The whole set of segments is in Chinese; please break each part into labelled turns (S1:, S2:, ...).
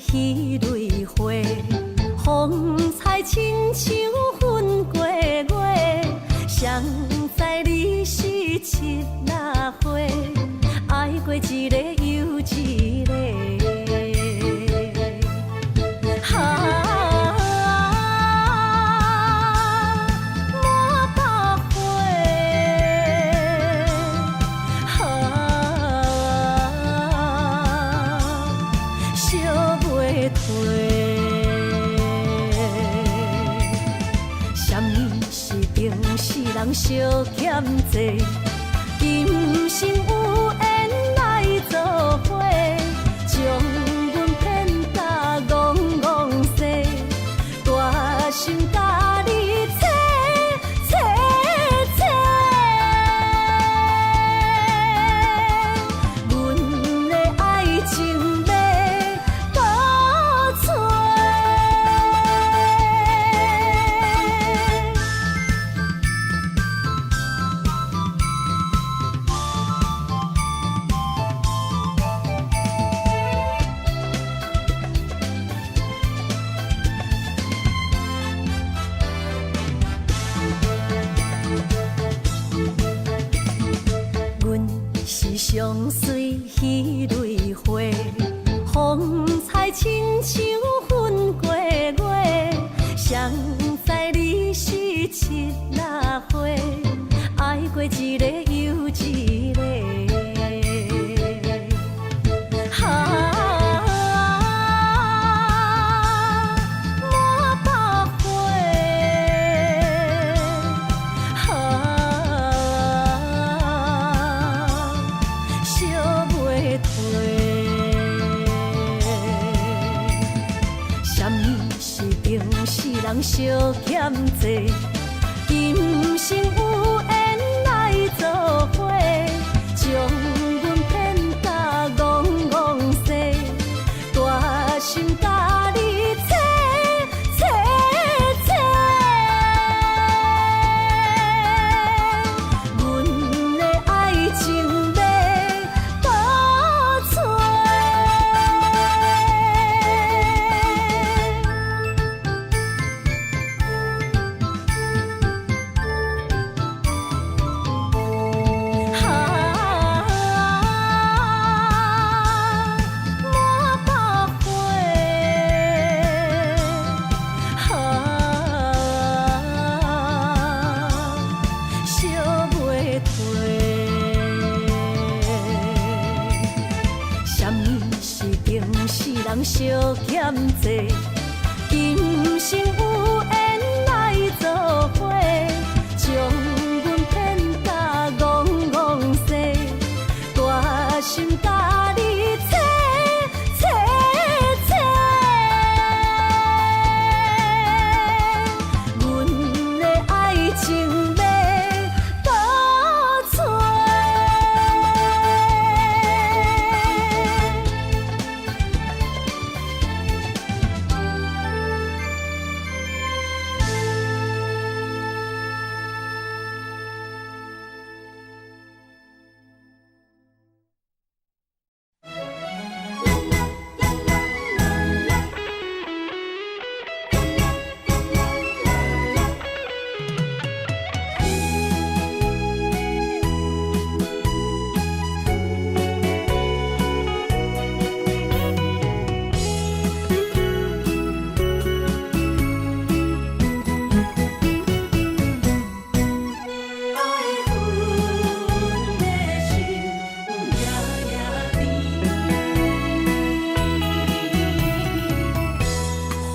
S1: 彼蕊花，风采亲像粉过月，谁知你是七若花，爱过一个又一个。人相欠债，今生有缘来作伙，将阮骗甲戆戆西，大心甲你切切切，阮的爱情要倒找。相随彼蕊花，风采亲像粉过月，谁知你是七若花，爱过一个又一个。人相欠债，今生有缘来作伙，将阮骗甲戆戆西，大心甲你切切切，阮的爱情要倒找。人相欠债，今生有缘来作伙，将阮骗甲戆戆西，大心甲你切切切，阮的爱情要倒找。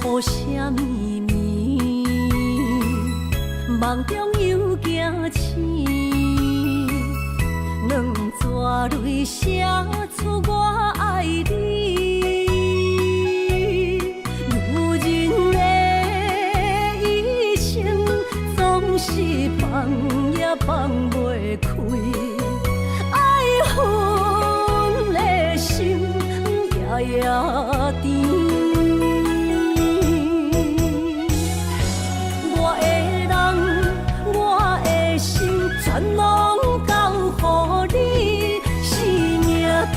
S1: 雨声绵绵，梦中又惊醒，两撮泪写出我爱你。女人的一生总是放也放袂开，爱恨的心夜夜甜。全拢交予你，生命中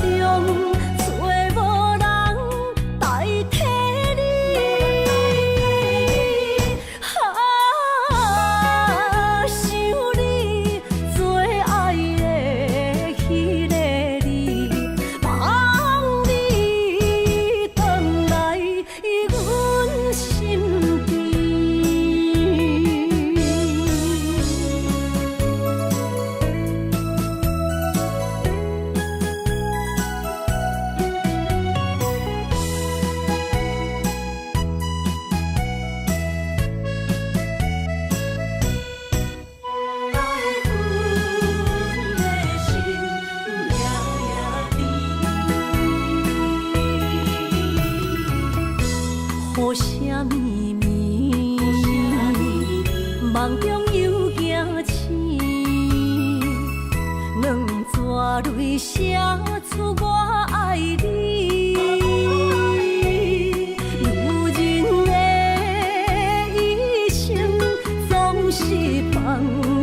S1: 找无人代替。写出我爱你。女人的一生总是放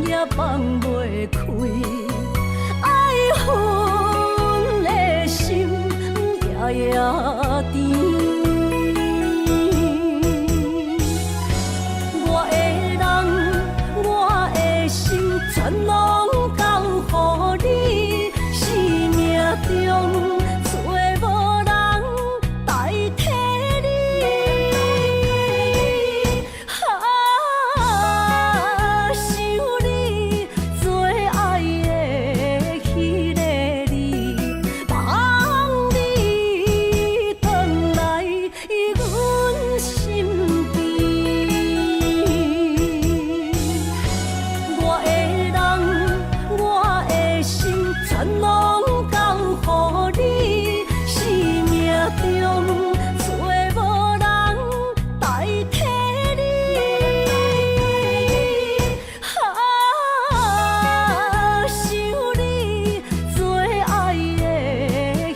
S1: 也放袂开，爱恨的心夜夜甜。全拢交乎你，生命中找无人代替你。想你最爱的迄个你，望你回来阮身边。我的心全拢交乎你，生命中找无人代替你。想你最爱的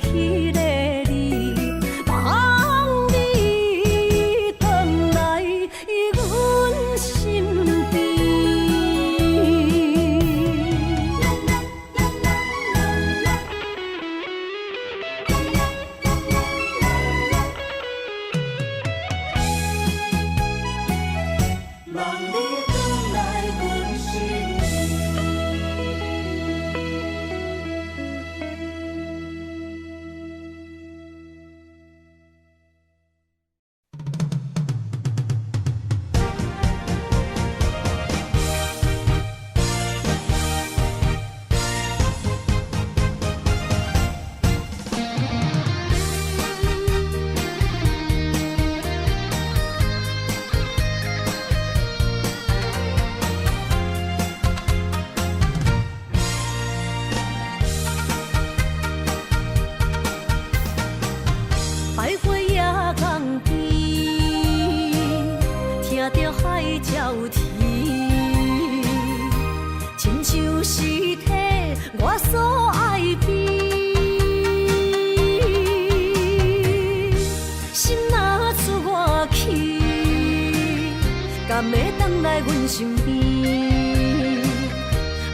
S1: 迄个你，望你回来阮身边。徘徊夜港边，听着海鸟啼，亲像是替我所爱边。心若出我去，敢会回来阮身边？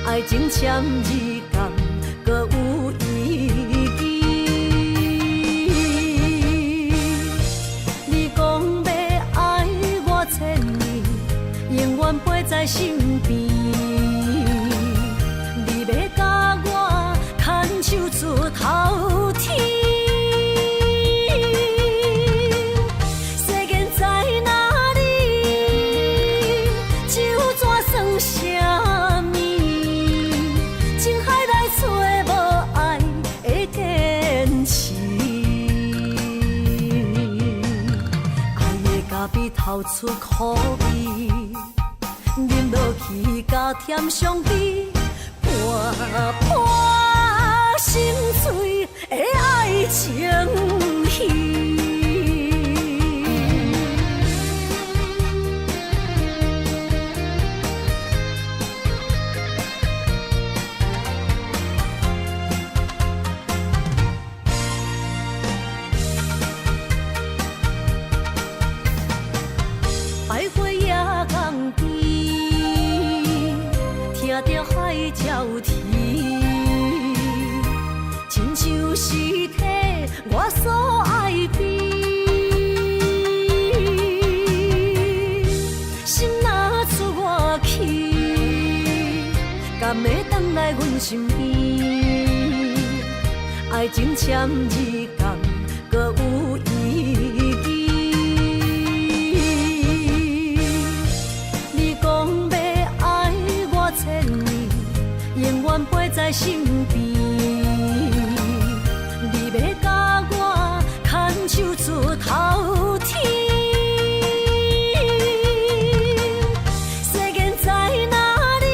S1: 爱情签字讲，搁有意义。永远陪在身边，你要甲我牵手出头天。世间在哪里，就怎算啥物？情海内找无爱的坚持，爱的咖啡透出苦味。饮落去，加添伤悲，伴伴心碎的爱情戏。徘徊夜港边，听着海鸟啼，亲像是替我所爱边。心若出我去，敢会回来阮身边？爱情签字讲，搁有意义。永远陪在身边，你要甲我牵手出头天。世间在哪里，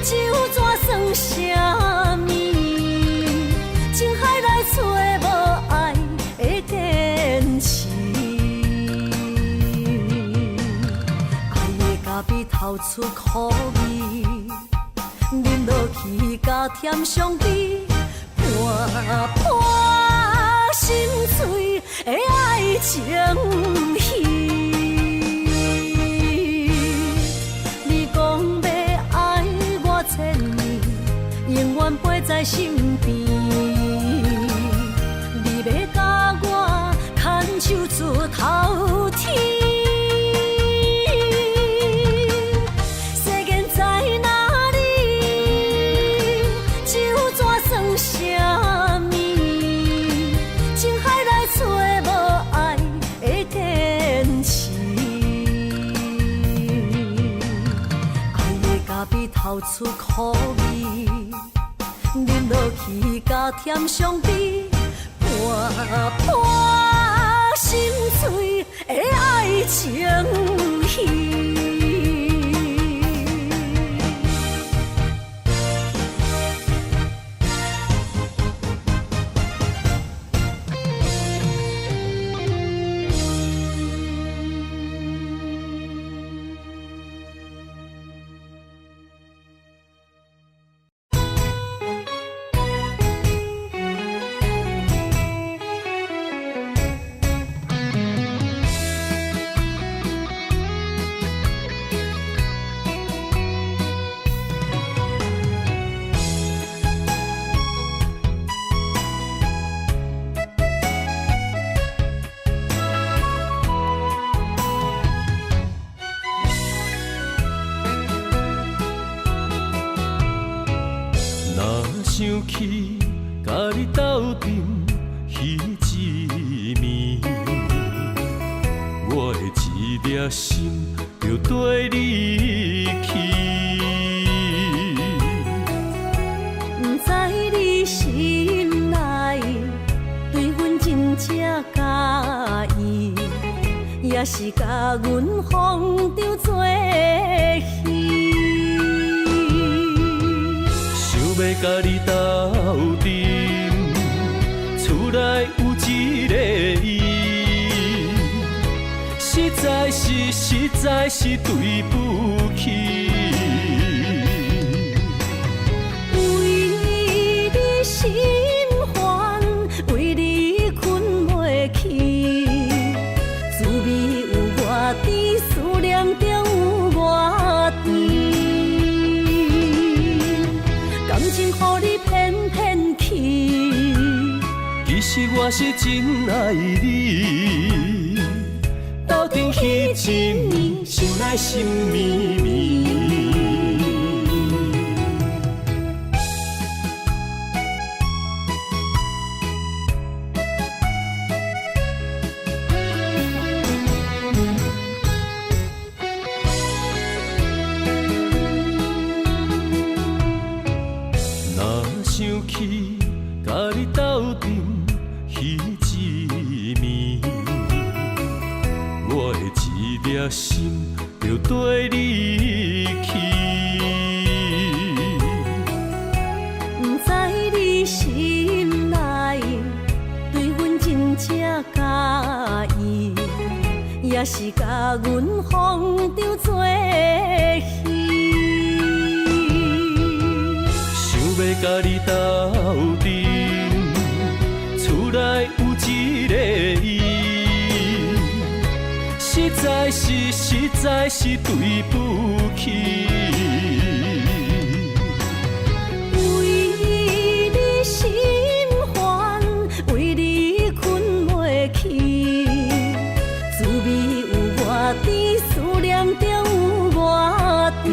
S1: 就怎算啥物？情海内找无爱的坚持，爱的咖啡透出苦味。饮落去，加加添伤悲，伴破心碎的爱情戏。你讲要爱我千年，永远陪在身边。你要甲我牵手出头天。透出苦味，饮落去加添伤悲，伴破心碎的爱情戏。
S2: 想起甲你斗阵彼一暝，我的一粒心就跟你去。
S1: 不知你心内对阮真正介意，也是甲阮放着做戏。要甲你斗阵，厝内有一个伊，实在是对不起。为你心烦，为你困袂去，滋味有我甜，思念中有我甜。感情予你骗骗去，其实我是真爱你。斗阵彼一暝，想来心绵绵。想起甲你斗阵彼一暝，我的一粒心就跟你去。不知你心内对阮真正介意，也是甲阮放着做戏。要甲你斗阵，厝内有一个伊，实在是对不起。为你心烦，为你困袂去，滋味有我甜，思念中有我甜。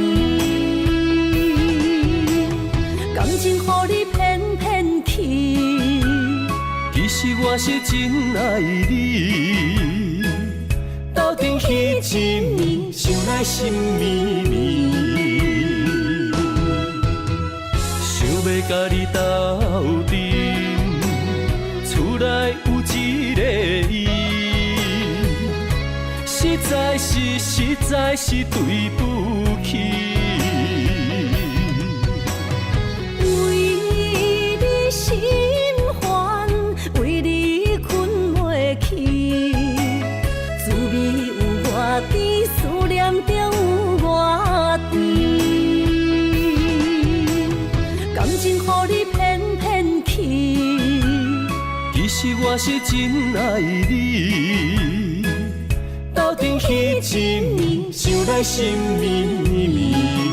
S1: 感情予你骗骗去，其实我是真爱你。斗阵彼一暝，想来心绵绵。想要甲你斗阵，厝内有一个伊，实在是对不起。心烦，为你困袂去，滋味有我甜，思念中有我甜。感情予
S2: 我是真爱你。斗阵彼一暝，想来心绵绵。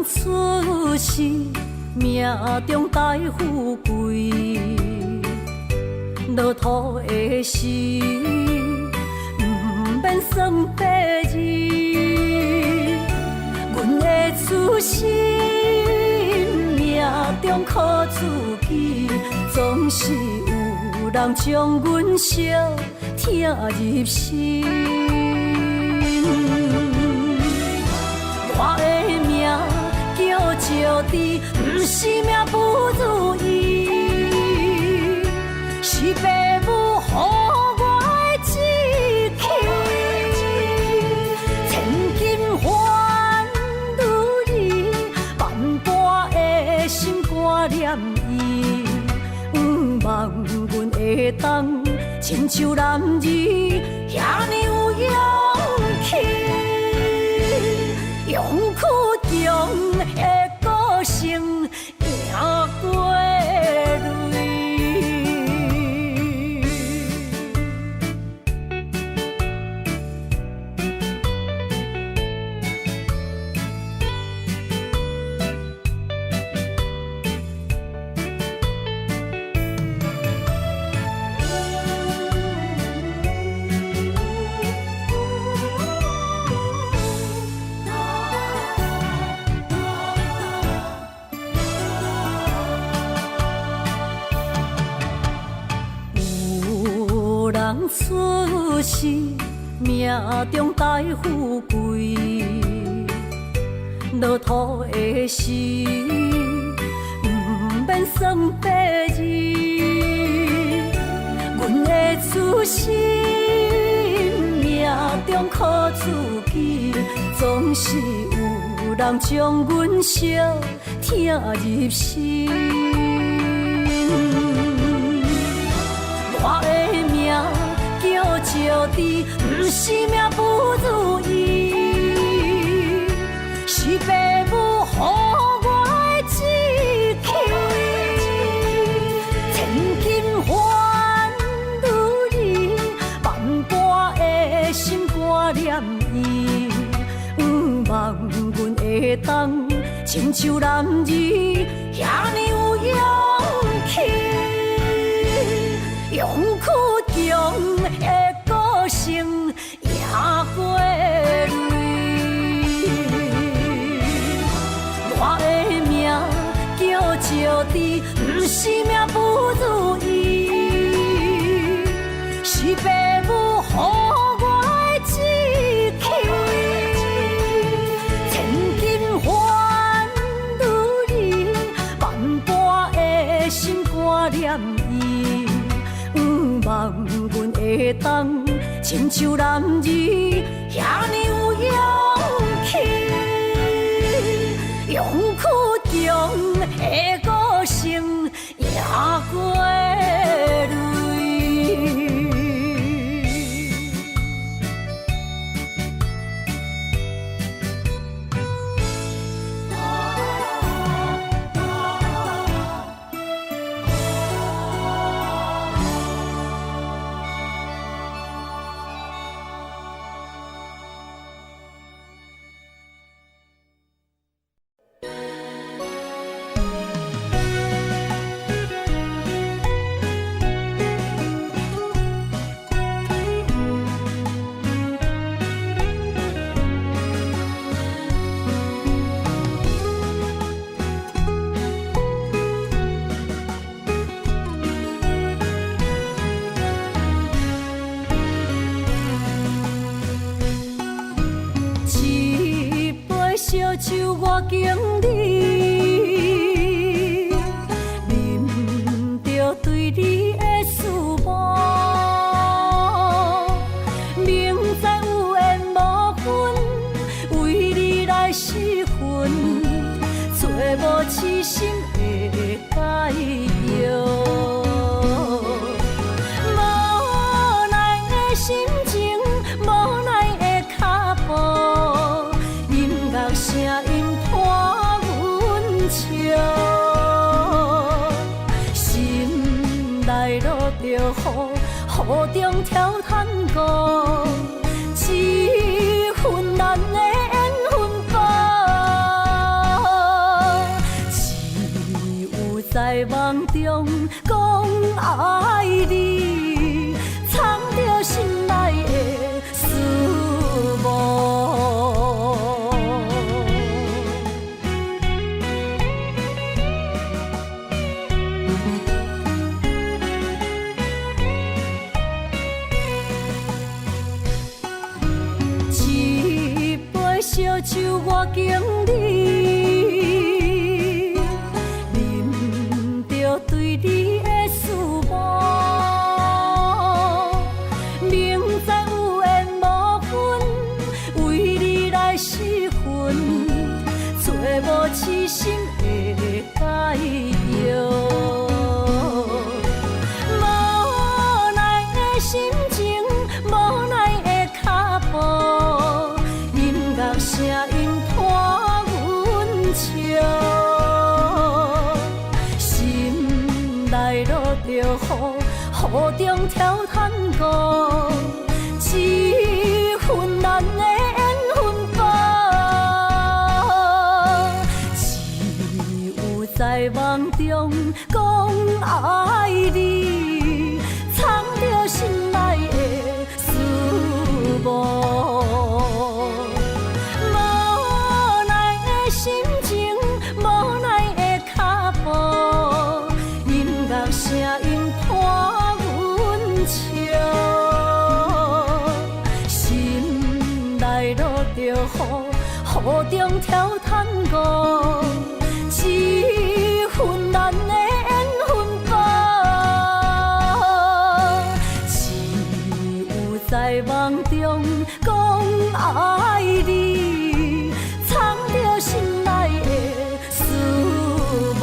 S1: 出世命中带富贵，落土的时，不免算白日。阮的出身命中靠自己，总是有人将阮惜听入心。我的名叫石枝，不是命不如意，是父母予我的志气。千金换如意，万般的心挂念伊。望阮会当亲像男儿遐尼有勇气，勇气中的个性赢过泪。出世命中带富贵，落土的时不免算白字。阮的出身命中靠自己，总是有人将阮惜听入心。我的名叫石枝，不是命不如意，是父母予我的志气。千金换如意，万般的心挂念伊。望阮会当亲像男儿遐尼有勇气。勇气中的个性赢过泪。我的名叫石枝，不是命不如意，是父母予我的志气。千金换如意，万般的心挂念伊。望阮会当亲像男儿遐尼有勇气，勇气中的个性赢过泪。烧酒我敬你，啉着对你的思慕，明知有缘无分，为你来失魂，做无痴心的解药。无奈的心情，无奈的脚步。声音拖阮笑，心内落着雨，雨中跳探歌，一份咱的缘分薄，只有在梦中讲爱你，藏着心内的思慕。酒我经历，啉着对你的思慕，明知有缘无分，为你来失魂，找无痴心的解药。声音伴阮笑，心内落着雨，雨中跳探戈，一份难的缘分吧。只有在梦中讲爱你，藏着心内的思慕。声音伴阮笑，心内落着雨，雨中跳探戈，一份难的缘分吧。只有在梦中讲爱你，藏着心内的思慕。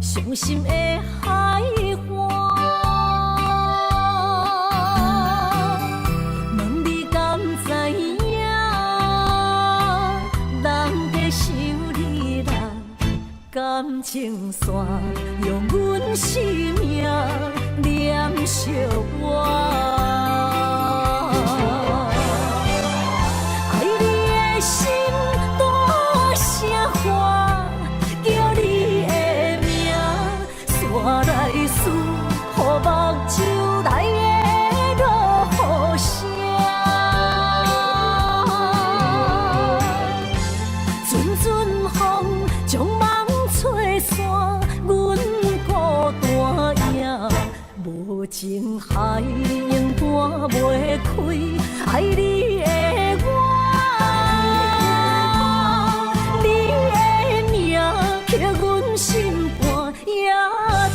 S1: 伤心的海岸，问你敢知影？人在想你啦，感情线用阮生命念惜我。爱你的心大声喊，叫你的名，山来思，雨目睭来的落雨声。阵阵风将梦吹散，阮孤单影，无情海涌赶袂开，爱你的我。刻阮心肝也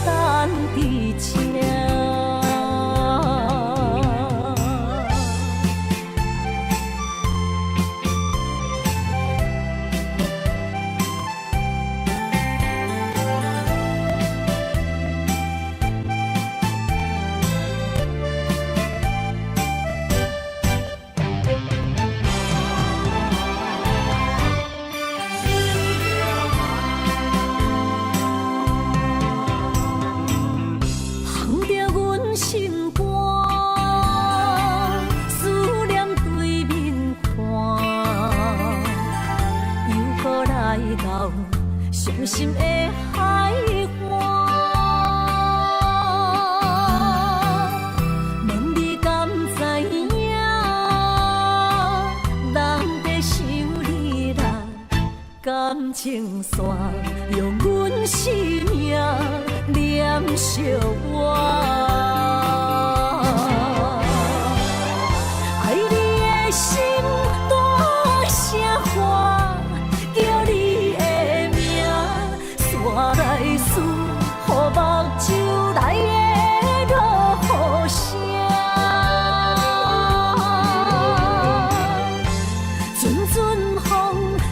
S1: 等伫这。伤心的海岸，问你敢知影？人在想你啦，感情线用阮生命念惜我。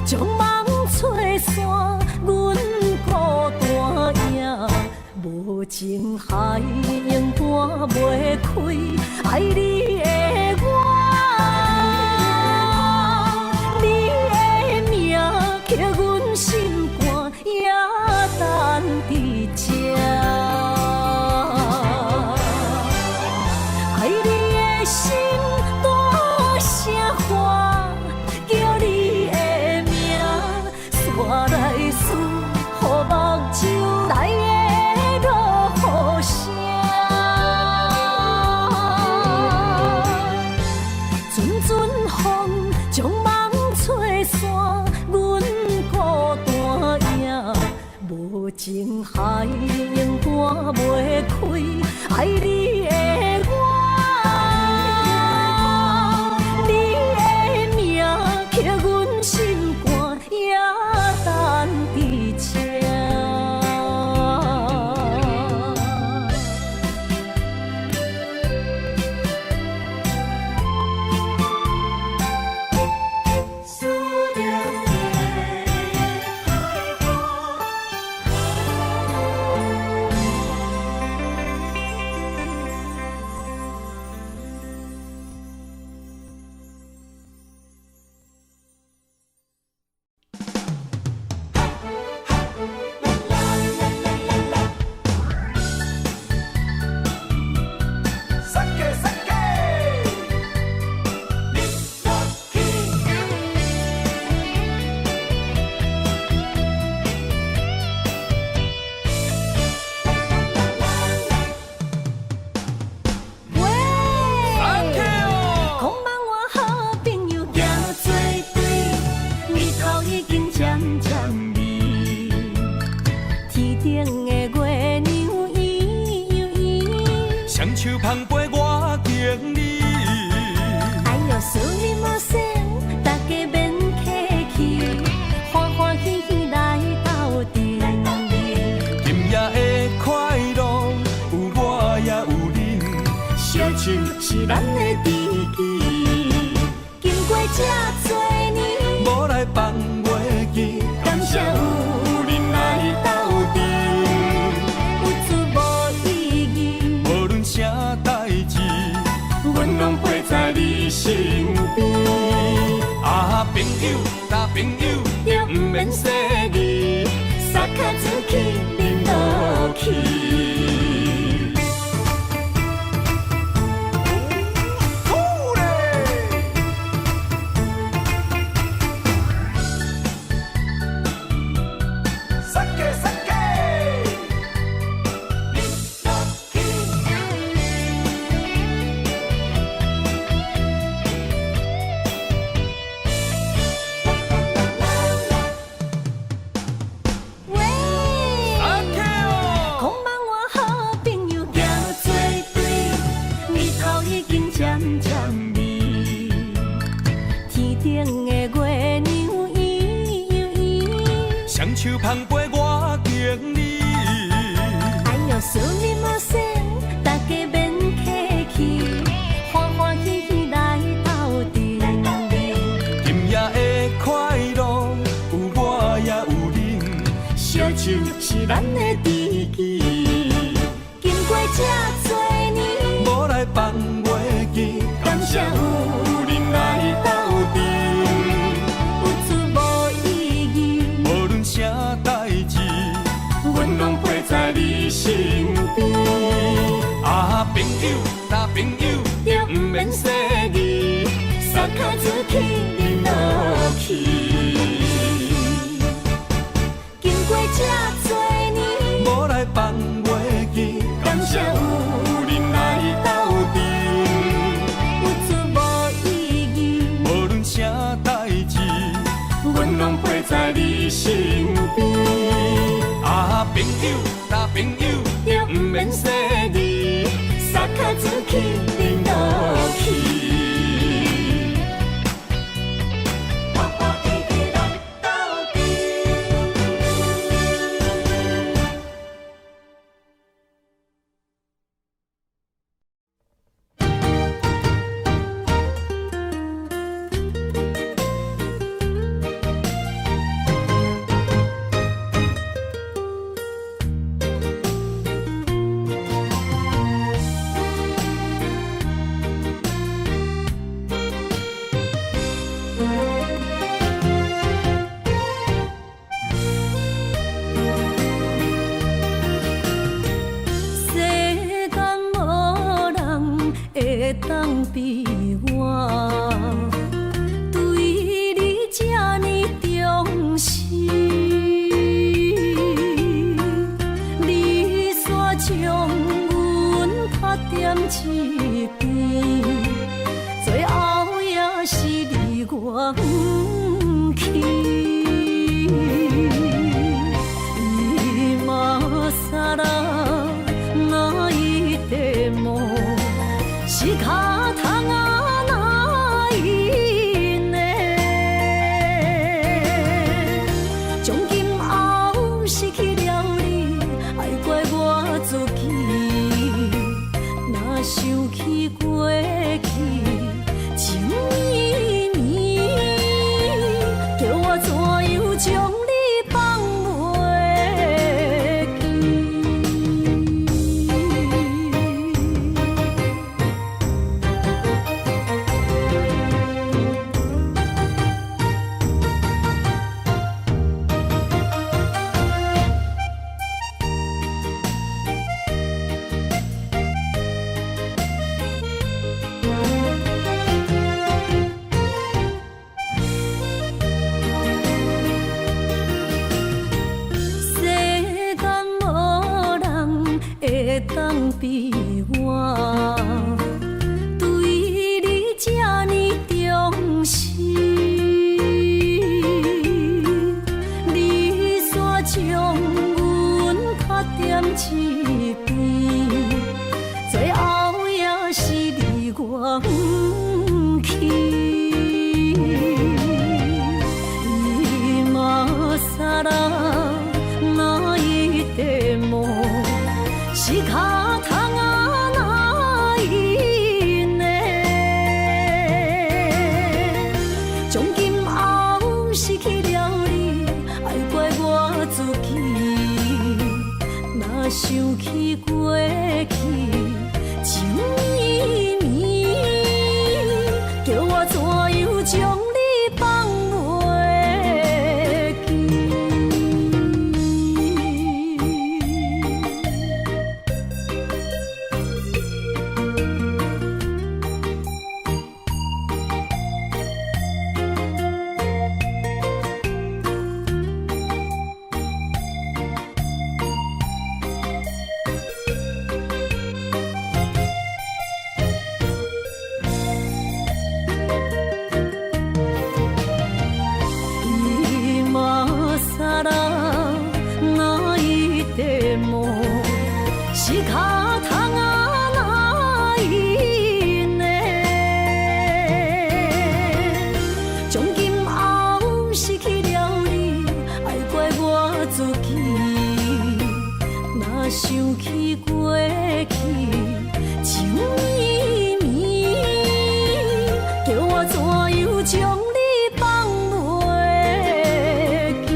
S1: 将梦吹散，阮孤单影，无情海涌半袂开，爱你的我。刻阮心肝也等伫这，爱你的心大声喊，叫你的名，煞来思，予目睭来的落雨声，阵阵风将梦吹散。无情海涌半袂开，爱你的我，你的名刻阮心肝，也等伫这。是咱的知己，经过这多年，
S2: 无来放袂记，
S1: 感谢有人来斗阵，有滋无意义，
S2: 无论啥代志，
S1: 阮拢陪在你身边。
S2: 啊，朋友，大朋友，
S1: 就毋免说字，撒卡子去，淋落去。
S2: 手捧杯我敬你，
S1: 哎呦，思念无声，大家免客气，欢欢喜喜来斗阵。
S2: 今夜的快乐有我也有你，
S1: 烧酒是咱的知己，经过这多年，
S2: 无来放袂记，
S1: 感谢有人来斗阵。
S2: 啥代志，
S1: 阮拢陪在你身边。
S2: 啊，朋友，大朋友，
S1: 就毋免说字，撒卡子去，淋落去。经过这多年，
S2: 无来放袂记，
S1: 感谢有人来斗阵，有滋无意义，
S2: 无论啥代志，
S1: 阮拢陪在你身边。
S2: 啊，朋友，大朋友，
S1: 就毋免说字，撒卡子去，淋落去。比我对你这呢重视，你煞将阮拍点一边，最后也是你我不去。今啦，那一地梦是脚痛啊，那一呢？从今后失去了你，爱怪我自己。若想起过去情绵绵，叫我怎样将你放袂？当比我对你这呢重视，你煞将阮拍点一边，最后也是你我不去。伊嘛煞啦，那一地梦。是脚痛啊，那一呢？从今后失去了你，爱怪我自己。若想起过去情绵绵，叫我怎样将你放袂记？是脚痛啊，那一呢？从今后失去了你，爱怪我自己。若想起过去情绵绵，叫我怎样将你放袂记？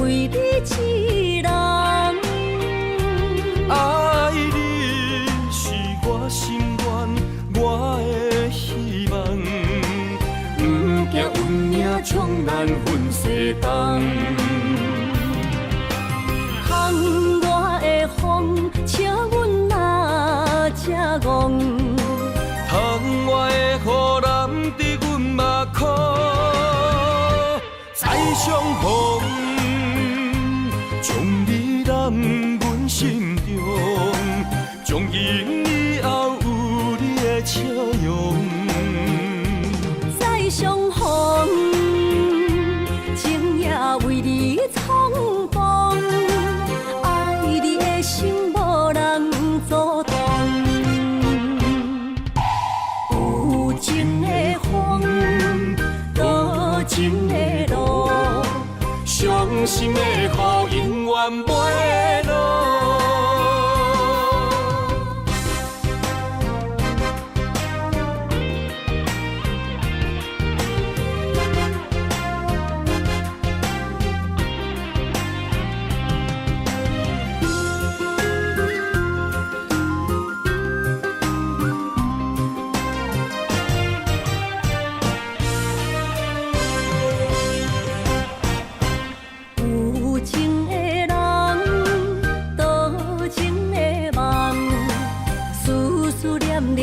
S1: 为你一人，
S2: 爱你是我心愿，我的希望。不惊运命冲咱分世东，
S1: 窗外的风请阮哪只戆？
S2: 窗外的雨淋伫阮目眶，再相逢。将你揽阮心中，从今以后有你的笑容。
S1: 再相逢，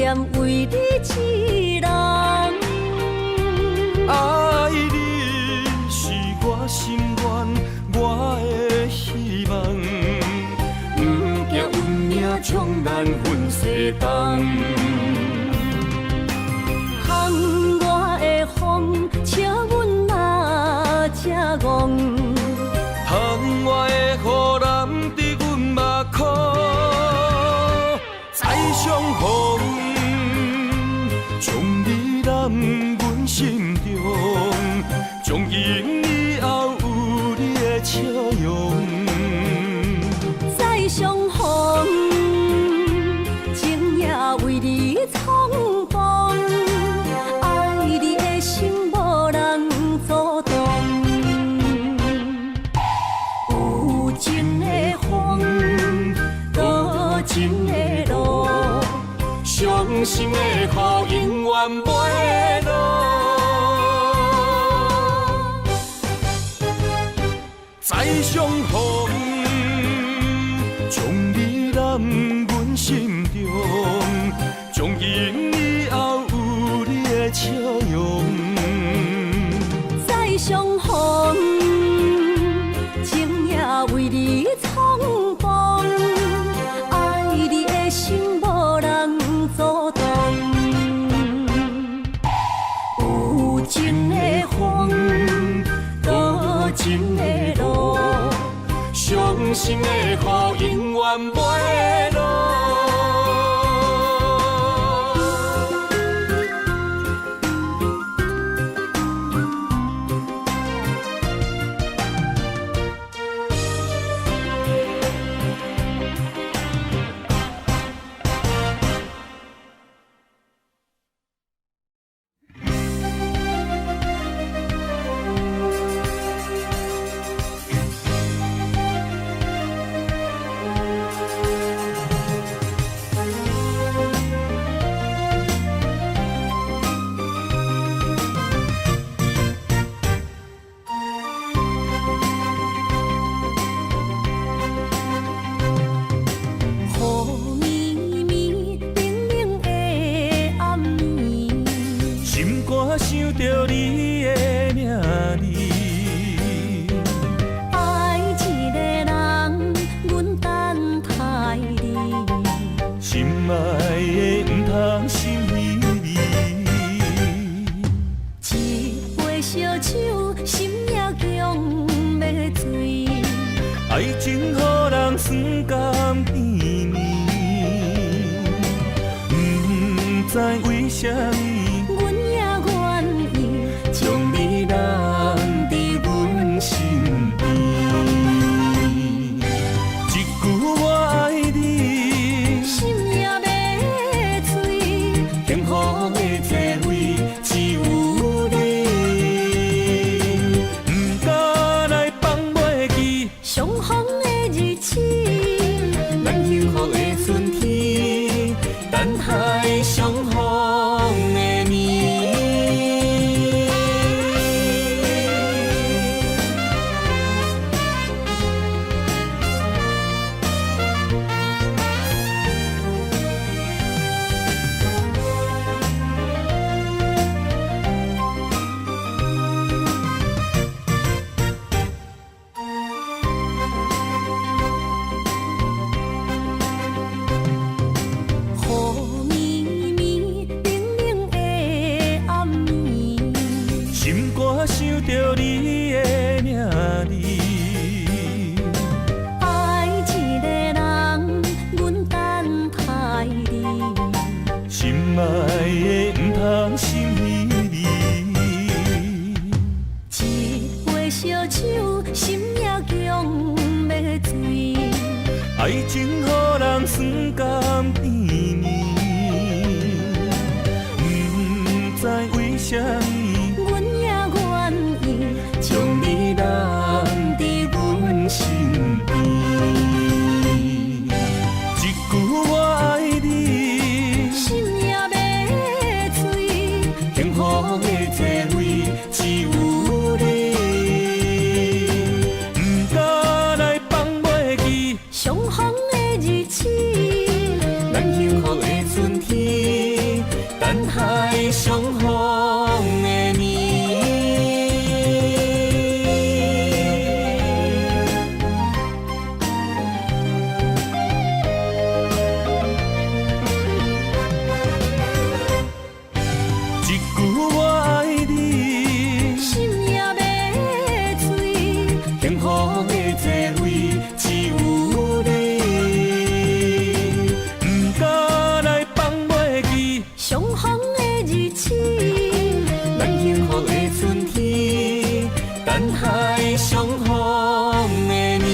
S1: 念为你一人。
S2: 爱你是我心愿，我的希望。不惊运命冲咱分西东。
S1: 窗外的风，笑阮嘛正戆。
S2: 窗外的雨淋伫阮目眶，再相逢，将你揽阮心中，从今以后有你的笑容。
S1: 再相逢，情也为你冲动，爱你的心无人阻挡。有情的风，多情的路，伤心的雨永远袂落。
S2: 再相逢，将你揽阮心中，从今以后有你的笑容。
S1: 再相逢，情也为你冲动，爱你的心无人阻挡。有情的风，多情的路，伤心的雨永远袂落。
S2: 想着你的名字，
S1: 爱一个人，阮等待你。
S2: 心爱的不通心稀微，
S1: 一杯烧酒，心也强要醉。
S2: 爱情予人酸甘甜蜜，不知为什么，
S1: 阮也愿意将你揽伫阮身边。
S2: 一句我爱你，
S1: 心也要碎，
S2: 幸福的座位只有你，不敢来放袂记
S1: 相逢的日子，
S2: 咱幸福的春天，等待相逢的年。
S1: 雨绵绵，冷冷的暗暝，
S2: 心肝想着你的名字，
S1: 爱一个人，阮等待你。
S2: 心爱的不通心稀微，
S1: 一杯烧酒，心也强要醉。
S2: 爱情予人酸甘甜蜜，不知为什么，
S1: 阮也愿意将你揽伫阮身边。
S2: 一句我爱你，
S1: 心也要碎，
S2: 幸福的座位只有你，不敢来放袂记
S1: 相逢的日子，
S2: 咱幸福的春天，海相逢的年。一句我爱你，
S1: 心也要碎，
S2: 幸福的座位只有你，不敢来放袂记，
S1: 相逢的日子，
S2: 咱幸福的春天，等海相逢的年。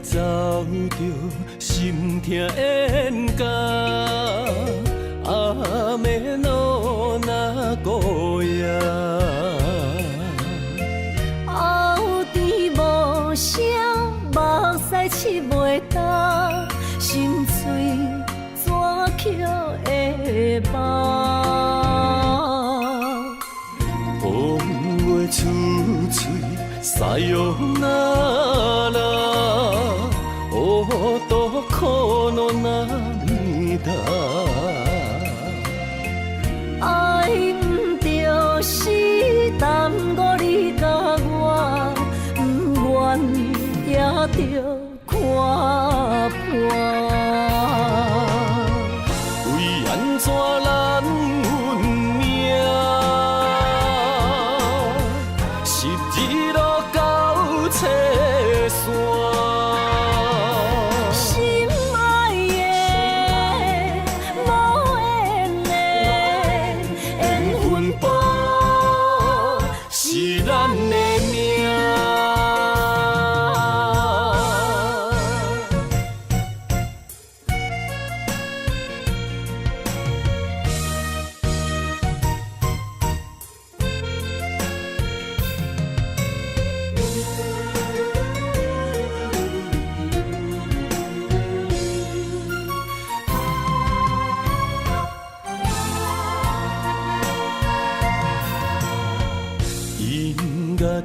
S2: 走着心痛冤家，暗暝路那孤夜，
S1: 后甜无声，目屎拭袂干，心碎怎捡会放？
S2: 风话出嘴，撒哟那拉。都苦恼那面大，
S1: 爱不就是耽误你甲我，不愿也着看破。
S2: 为安怎咱运命，是一路到车线。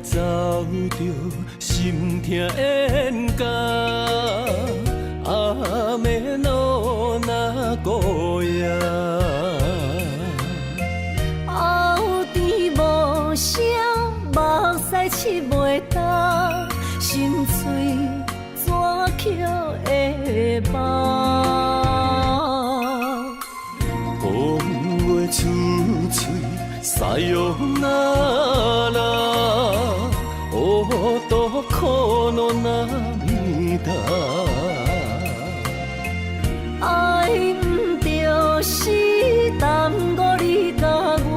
S2: 走着心痛冤家，暗暝路那孤夜，
S1: 后甜无声，目屎拭袂干，心碎怎捡会放？
S2: 风话出嘴，撒哟那拉。都苦恼那面大，
S1: 爱不就是耽误你甲我，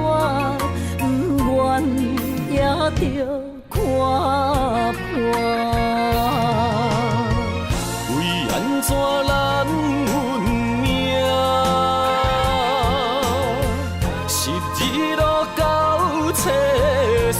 S1: 不愿也着看破。
S2: 为安怎咱运命，是一路到车线。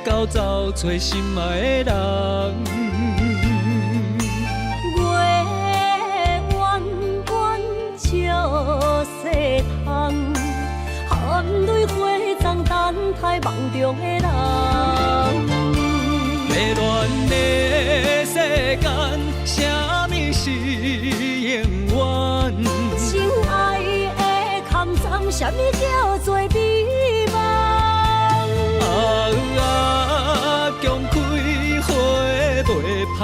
S2: 到走找心爱的人。
S1: 月弯弯照西窗，含泪花丛等待梦中的人。
S2: 迷乱的世间，啥物是永远？
S1: 亲爱的空藏，啥物叫做美梦？
S2: 强开花袂芳。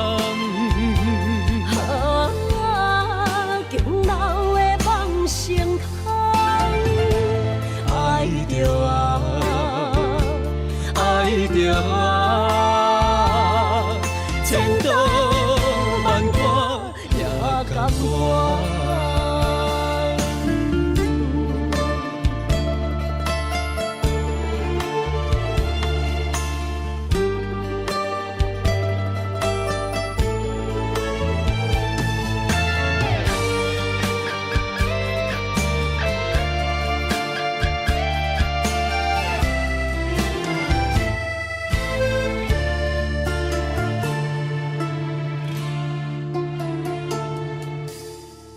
S1: 强留的梦成空，爱着
S2: 爱着千刀万剐也甘愿。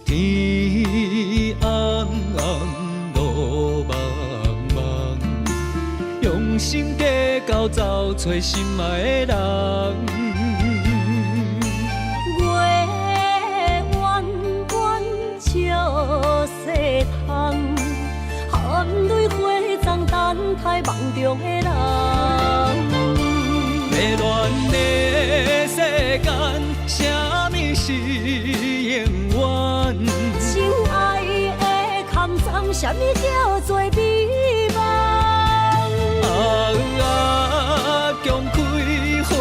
S2: 天暗暗，路茫茫，用心计较走找心爱的人。
S1: 月弯弯照西窗，含泪花丛等待梦中的人。
S2: 迷乱的世间，啥物是永远？
S1: 亲爱的空藏，啥物叫做美梦？
S2: 强开花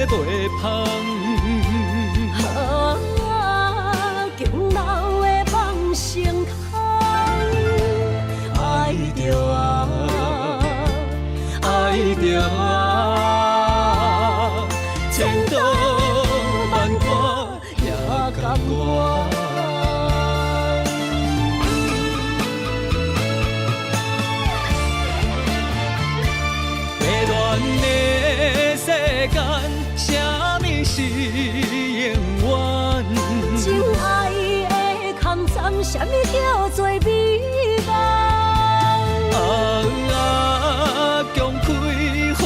S2: 袂芳。
S1: 强留的梦成空，爱着
S2: 爱着千刀万剐也甘愿。迷乱的世间，啥物是永远？
S1: 亲爱的空藏，啥物叫做美梦？
S2: 强开花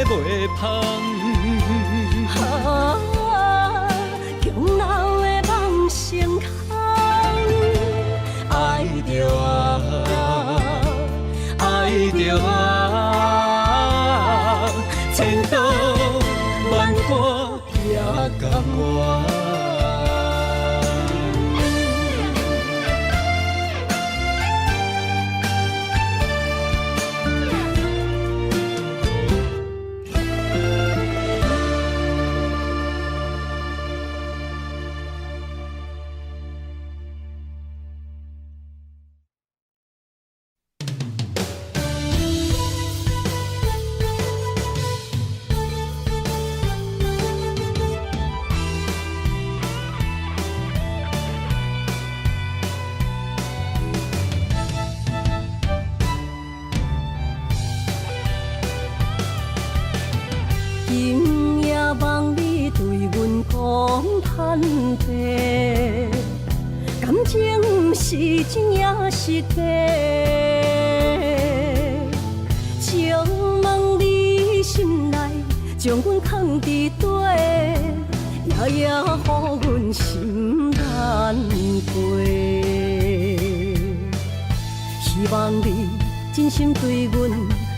S2: 袂芳。
S1: 强留的梦成空，爱着
S2: 爱着千刀万剐也甘愿。
S1: 今夜望你对阮讲坦白，感情是真也是假？请问你心内将阮藏伫底，夜夜予阮心难过。希望你真心对阮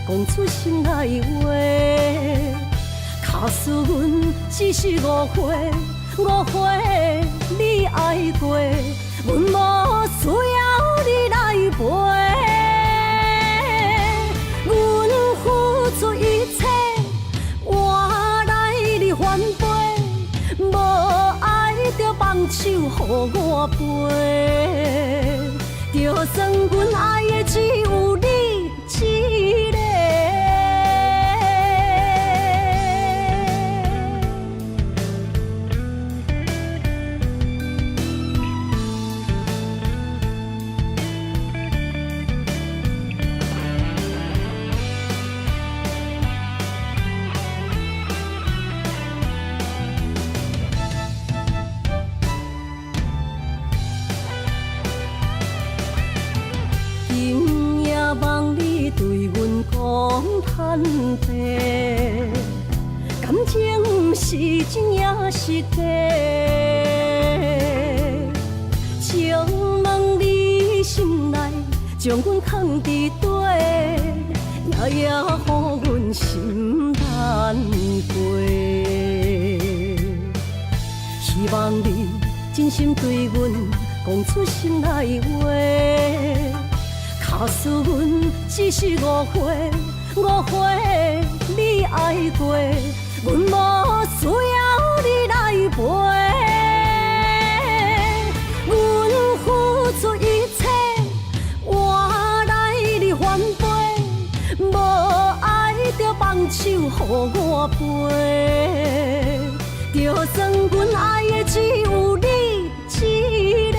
S1: 讲出心内话。假使阮只是误会，你爱过，阮无需要你来陪。阮付出一切，换来你反背，无爱就放手予我飞。就算阮爱的只有你一个。感情是真也是假？请问你心内将阮藏伫底，夜夜予阮心难过。希望你真心对阮讲出心内话，假使阮只是误会，误会你爱过，阮无需要你来陪。阮付出一切，换来你反背，无爱就放手予我飞。就算阮爱的只有你一个。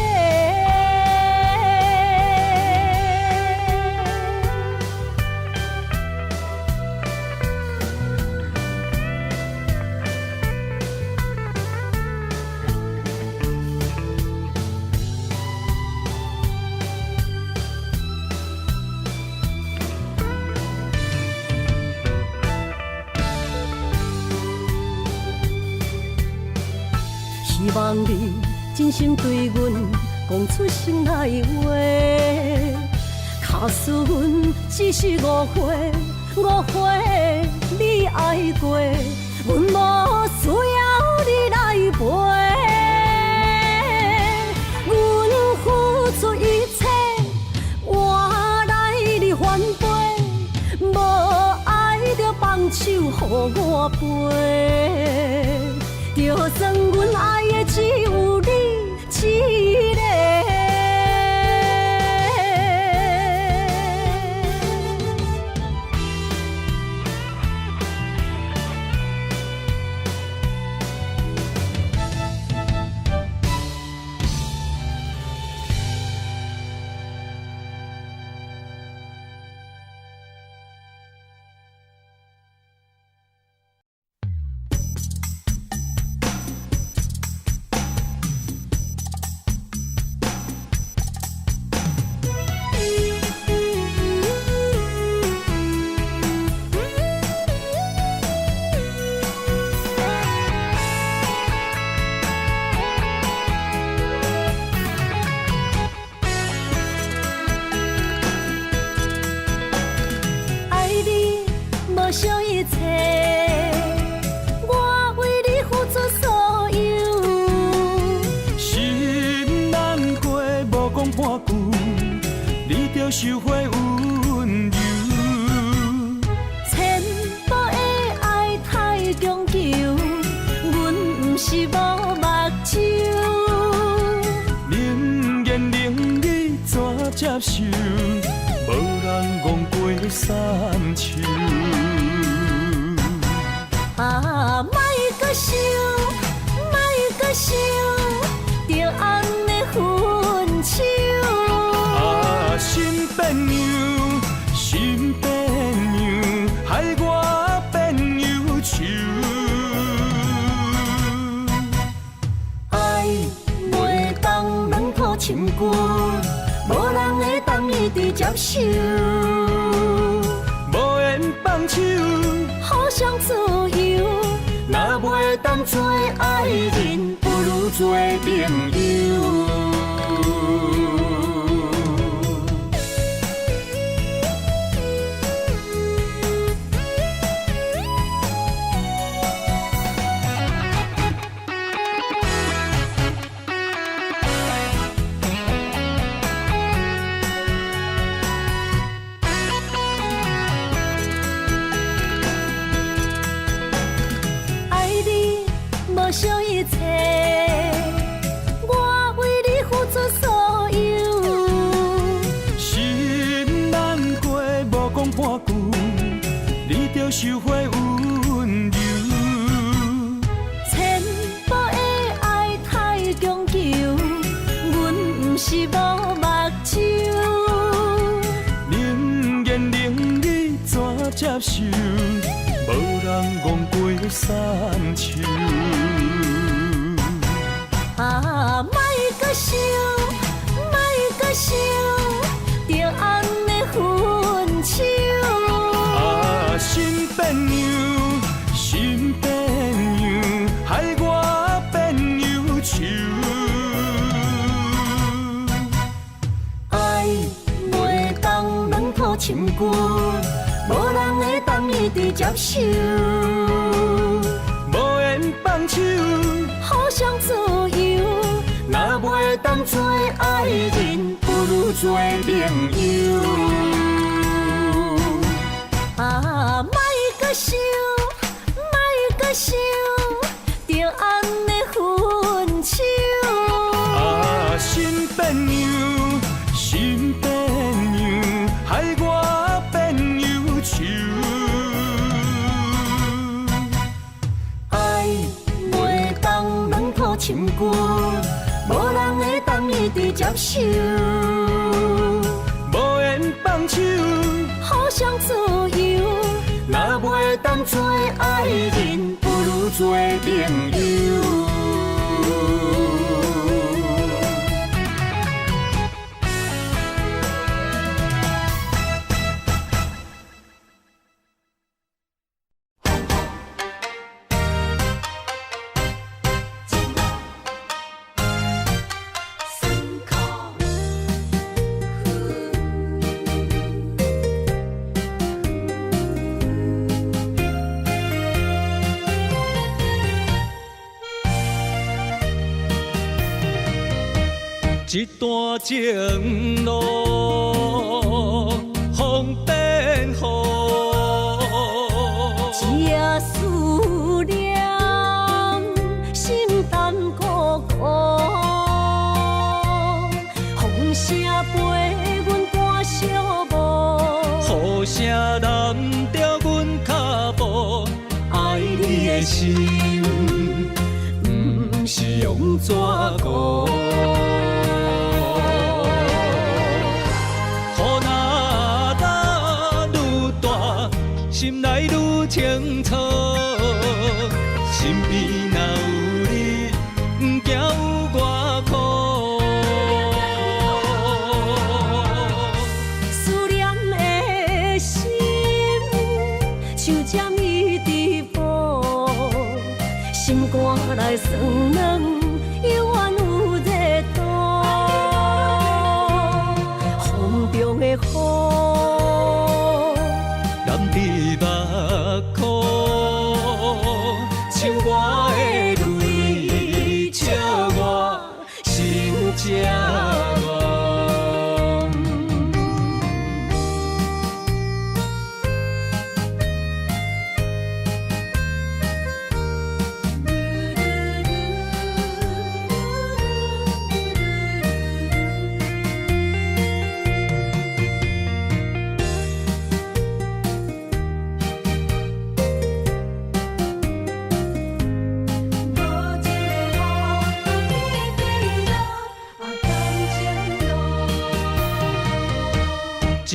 S1: 希望你真心对阮讲出心内话，假使阮只是误会，误会你爱过，阮无需要你来陪。阮付出一切，换来你反背，无爱就放手予我飞。就算阮爱的只有你一个。想一切，我为你付出所有。
S2: 心难过，无讲半句，你着收回温柔。
S1: 千步的爱太强求，阮不是无目睭。
S2: 冷言冷语怎接受？无人戆过三秋。
S1: 啊，莫搁想，莫搁想，着安尼分手。
S2: 啊，心变样，心变样，害我变忧愁。
S1: 爱袂当软土深骨，无人会当一直接受。
S2: 无缘放手，
S1: 互相自由。若袂当做爱人，不如做朋友。想一切，我为你付出所有。
S2: 心难过，无讲半句，你着收回温柔。
S1: 千步的爱太强求，阮不是无目睭。
S2: 冷言冷语怎接受？无人戆过三秋。
S1: 啊，莫搁想，莫搁想，着安尼分手。
S2: 啊，新朋友，新朋友，害我变忧愁。
S1: 爱袂当软土深根，无人会当一直接受。
S2: 无缘放手，
S1: 互相自由，若袂当做爱人，不如做朋友。啊，莫搁想，莫搁想，着安尼分手。
S2: 啊，新朋友，新朋友，害我变忧愁。
S1: 爱袂当软土深根，无人会当一直接受。
S2: 无缘放手，
S1: 互相自由，若袂当做爱人，不如做朋友。
S2: 一段情路，风变雨。
S1: 这思念，心淡孤孤。风声陪阮赶小步，
S2: 雨声淋着阮脚步，爱你的心，不是用纸糊。心内愈清楚，身边若有你，不惊有我苦。
S1: 思念的心，像这米伫浮，心肝内酸软，犹原有热度。风中的雨。
S2: 像我的泪，笑我心这乱。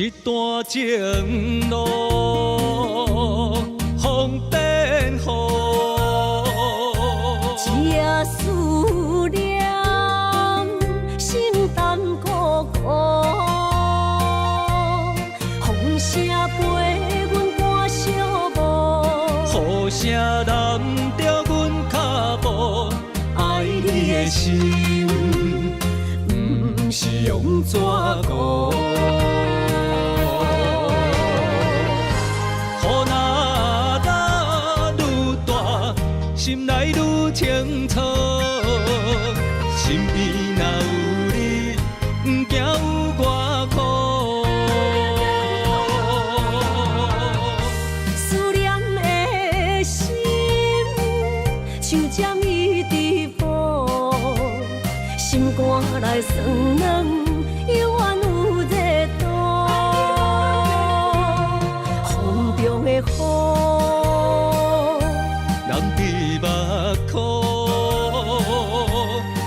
S2: 一段情路，风变雨。
S1: 这思念，心淡孤孤。风声陪阮赶小步，
S2: 雨声淋着阮脚步，爱你的心，不是用纸糊。心内愈清楚，身边若有你，不惊有我苦。
S1: 思念的心，像这米伫浮，心肝内酸软，犹原有热度。风中的雨。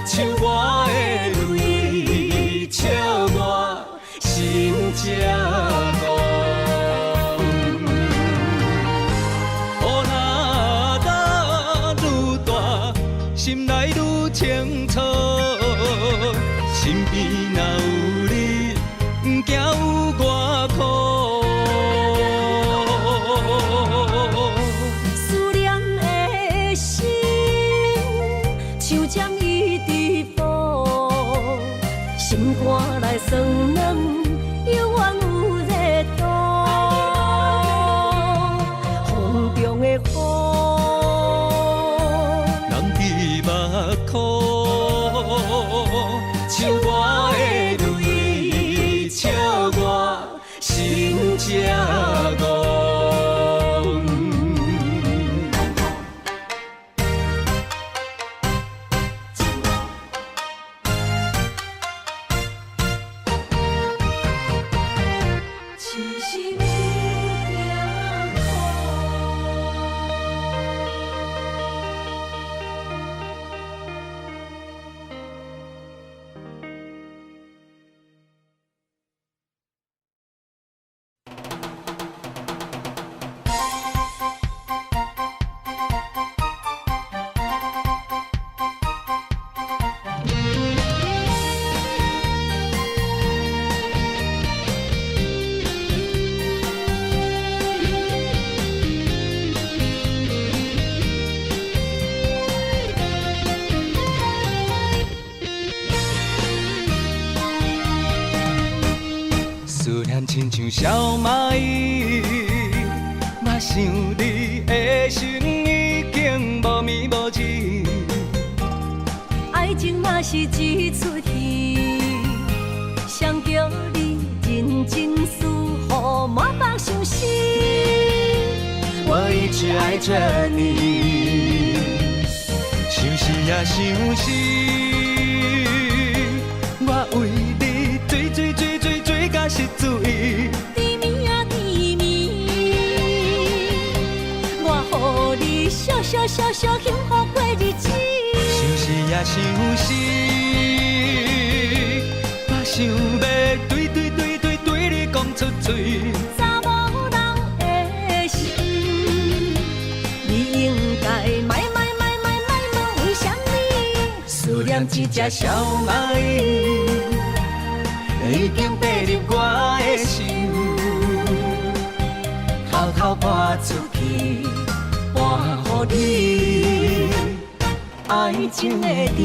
S2: 像我的泪，笑我心这乱。雨若愈大，心内愈清楚，身边若有你，不惊有我苦。
S1: 雨。
S2: 人伫目眶，笑我的泪，笑我心才戆。思念亲像小蚂蚁，我想你的心已经无眠无志。
S1: 爱情嘛是一出戏，谁叫你认真思，予满腹伤心。
S2: 我一直爱着你，想死也想死，我为你追到失醉。
S1: 甜蜜啊甜蜜，我予你笑幸福过日子。
S2: 想死也想死，我想要对你讲出嘴。
S1: 查某人的心，你应该卖问为什么？
S2: 思念一只小蚂蚁，已经爬入我的心，偷偷搬出去，搬予你爱情的甜。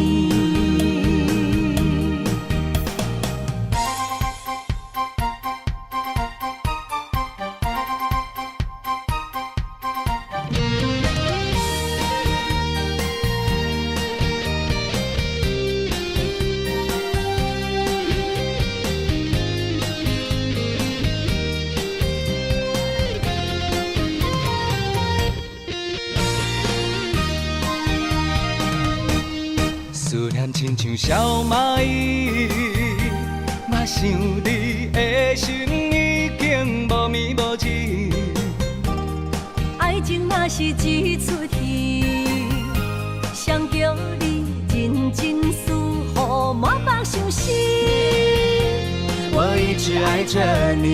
S2: 思念亲像小蚂蚁，我想你的心已经无眠无志。
S1: 爱情嘛是一出戏，谁叫你认真思，予满腹伤心。
S2: 我一直爱着你，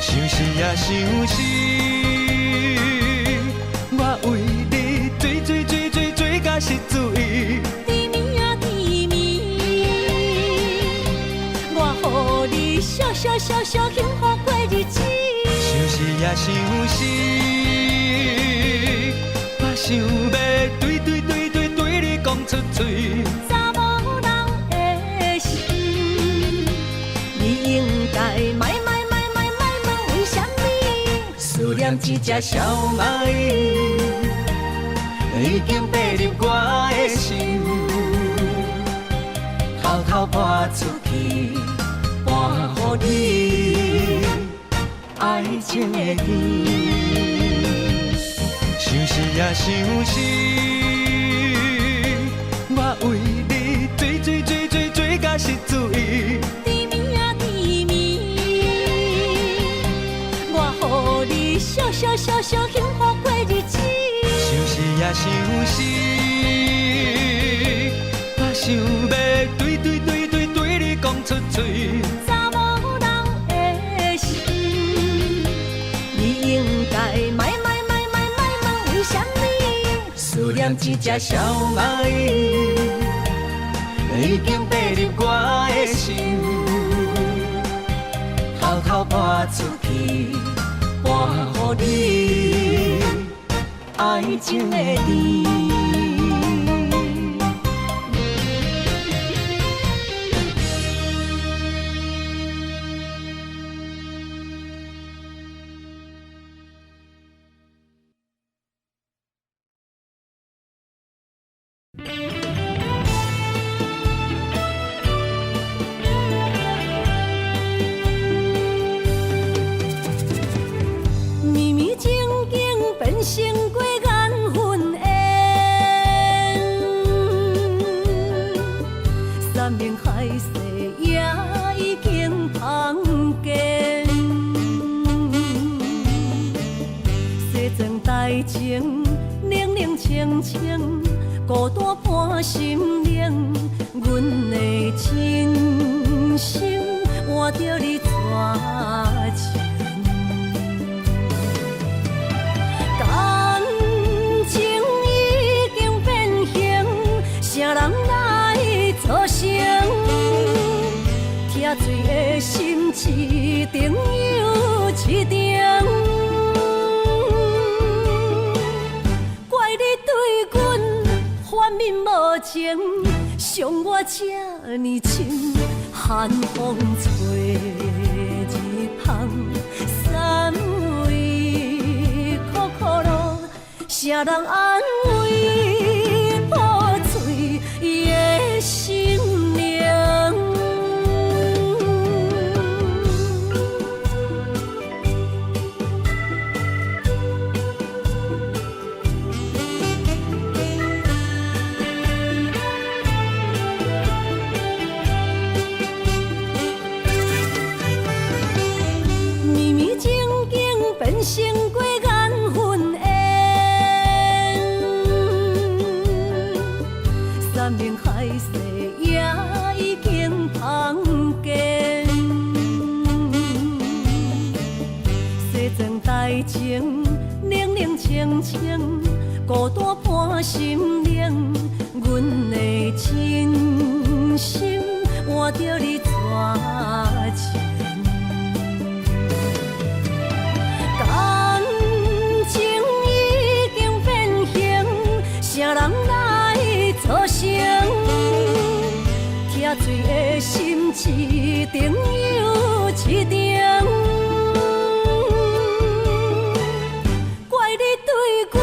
S2: 想死也想死，我为你追到失醉。
S1: 甜蜜啊甜蜜，我予你笑幸福过日子。
S2: 想死也想死，我想要对你讲出嘴。
S1: 查某人的心，你应该卖问为什么？
S2: 思念一只小蚂蚁，已经爬入我的心，偷偷搬出去，搬予你爱情的甜。想死也想死，我为你追到失醉。
S1: 甜蜜啊甜蜜，我予你笑幸福过日子。
S2: 想死也想死，我想要对你讲出嘴。
S1: 查某人的心，你应该卖问为什么？
S2: 思念一只小蚂蚁，已经爬入我的心，偷偷搬出去，搬予你爱情的甜。
S1: 台情，冷冷清清，孤单伴心灵。阮的真心换着你绝情，感情已经变形，啥人来作成？疼水的心一定又一定。反面无情，伤我这呢深，寒风吹日芳，三位苦苦路，谁人安慰破碎的心灵？成过缘分缘，山盟海誓也已经芳见。西装台情，冷冷清清，孤单伴心灵。阮的真心换着你绝情。啥人来作成？疼水的心一定又一定。怪你对阮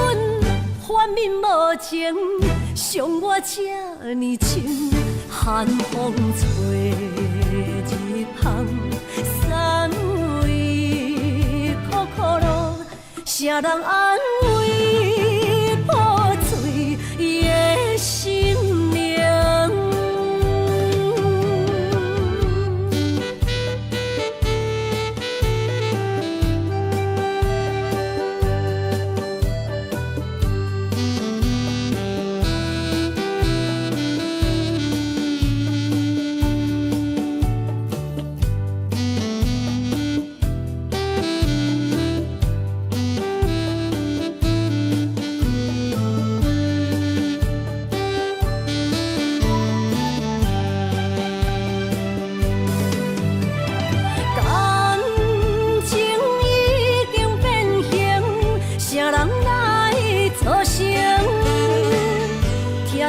S1: 反面无情，伤我这呢深，寒风吹日芳，三位苦苦路，啥人安慰破碎的心灵？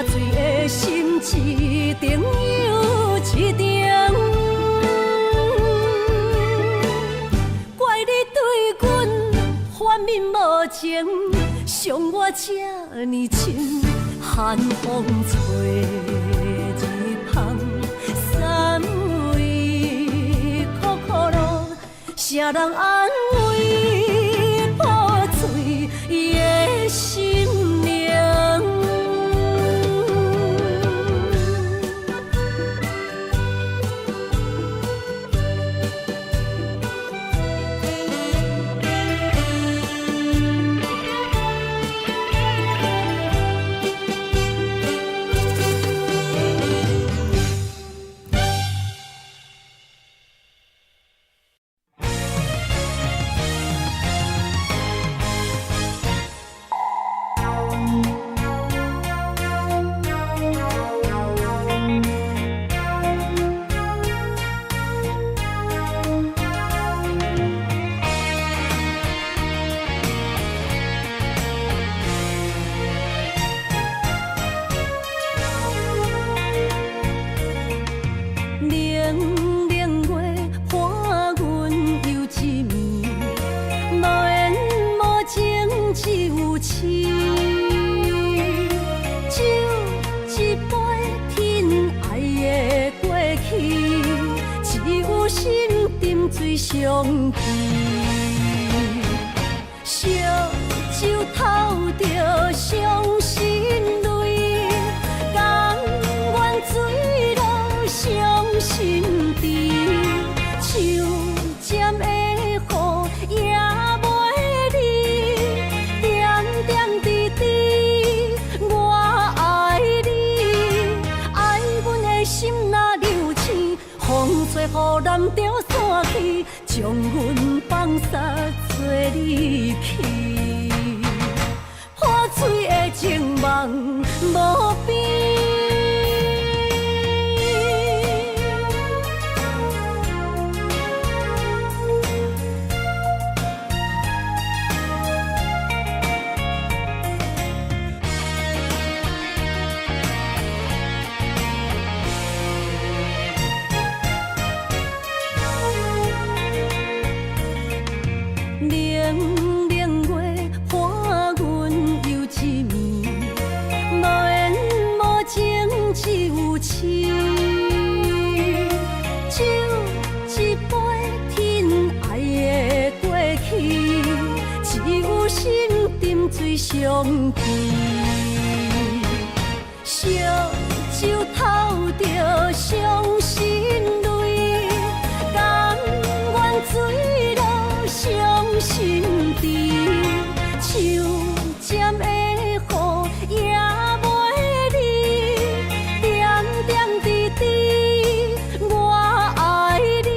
S1: 醉的心一定又一定，怪你对阮反面无情，伤我这呢深，寒风吹日芳，三位苦苦路，啥人安慰破碎的心灵？水相遇，烧酒透着伤心泪，甘愿坠落伤心地，手尖的雨也袂离，点着散去，将阮放撒做离去，破碎的情梦无边。水相见，烧酒透着伤心泪，甘愿醉落伤心地，手尖的雨也袂离，点点滴滴我爱你，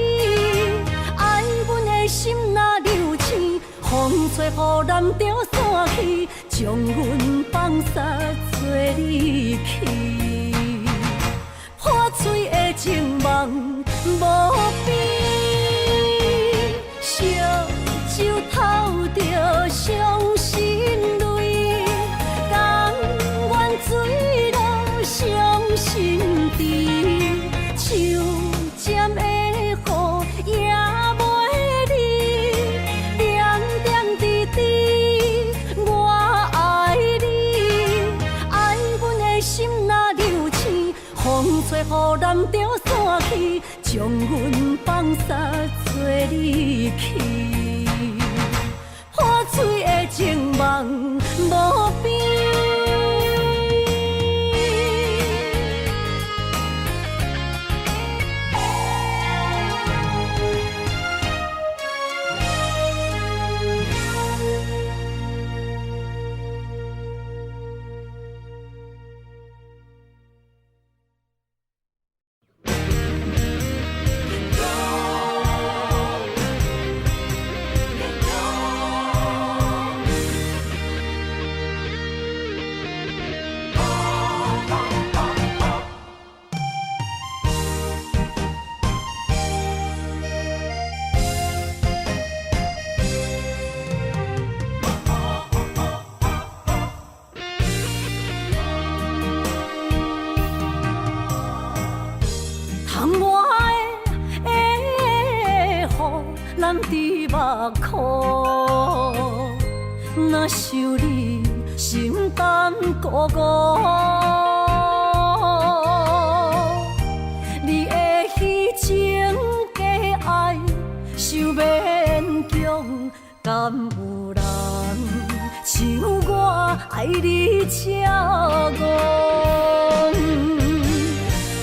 S1: 爱阮的心若流星，风吹雨淋着。将阮放撒做离去，破碎的情梦无边，烧酒透着伤心泪，甘愿醉落伤心地，手尖的雨也袂离，点点滴滴。风吹雨淋着散去，将阮放撒做离去，破碎的情梦无边。目眶，若想你，心肝孤孤。你的虚情假爱，受勉强，敢有人像我爱你这戆？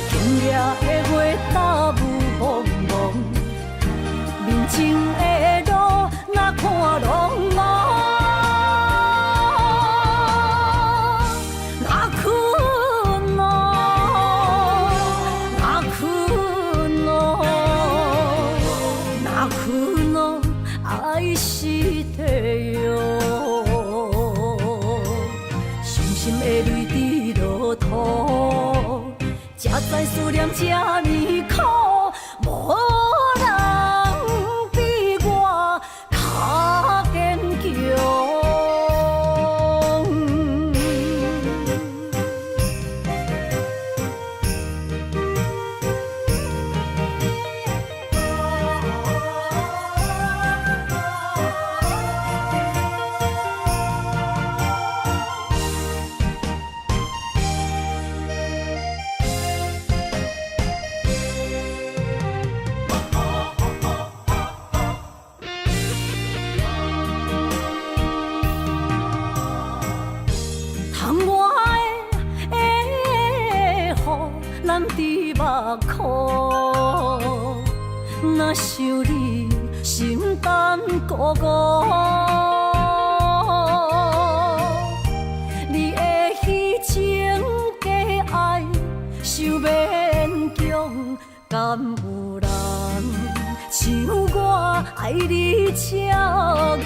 S1: 今夜的月打雾蒙蒙，面前的路哪看拢无，哪困哦，哪困哦，哪困哦，爱是地哟，伤心的泪滴落土，才知思念这呢苦。无人比我较坚强。目眶，若想你，心肝孤孤。你的虚情假爱，受勉强，敢有人爱你才戆。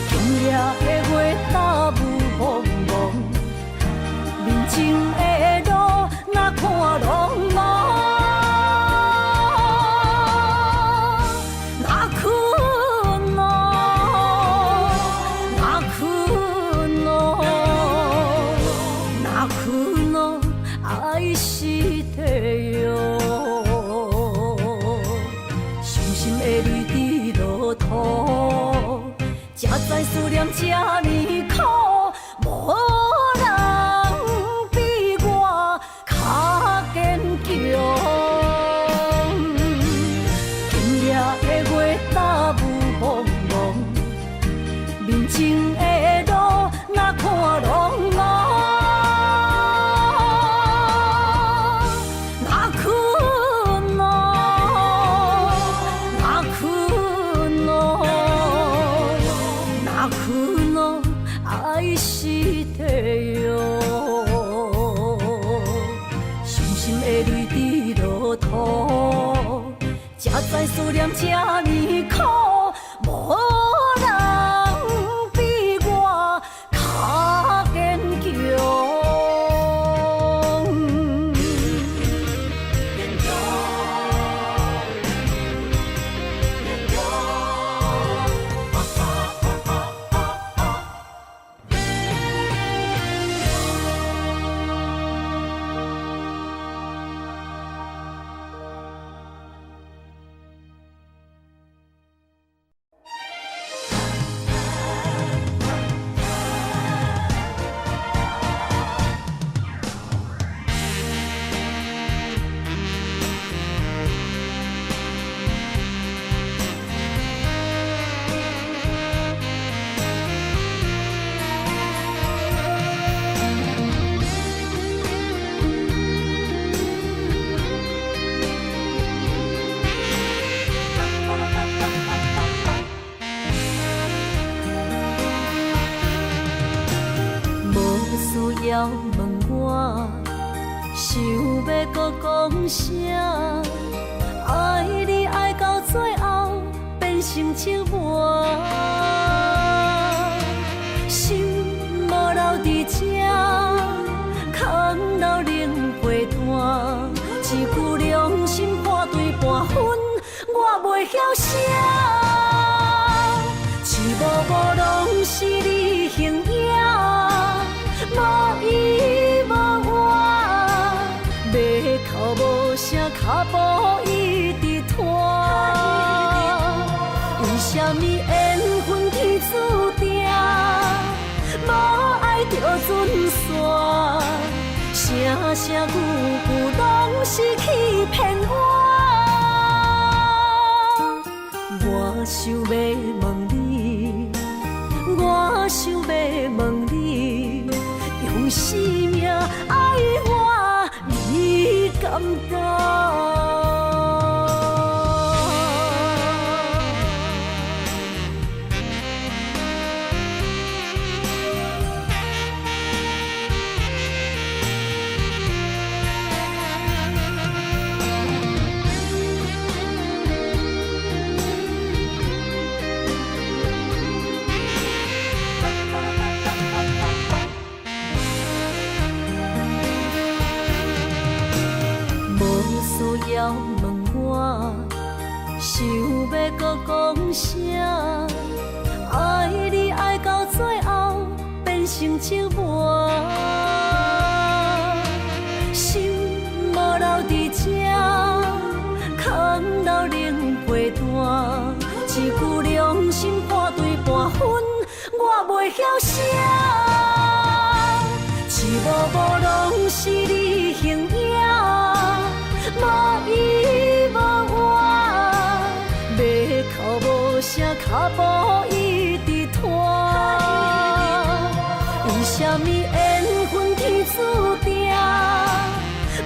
S1: 今夜的月大雾蒙蒙，面前的路哪看拢无。爱是地狱，伤心的泪滴落土，才知思念这呢苦，无人比我较坚强。今夜的月大雾蒙蒙，面前的路哪看拢无。爱是地狱，伤心的泪滴落土，才知思念这呢苦，无人比我较坚强。要问我，想要搁讲啥？爱你爱到最后变成寂寞，心无留伫这，空留冷陪伴。一句良心半对半分，我袂晓写。一幕幕拢是你形影。无依无我，要哭无声，脚步一直拖。为什么缘分天注定，无爱就准线？声声句句拢是欺骗我。我想要问你，我想要问你。用生命爱我，你敢当？要问我，想要搁讲啥？爱你爱到最后变成寂寞，心无留伫这，空留冷陪伴。一句良心半对半分，我袂晓写。一幕幕拢是你形影。无依无我，要哭无声，脚步一直拖。为什么缘分天注定，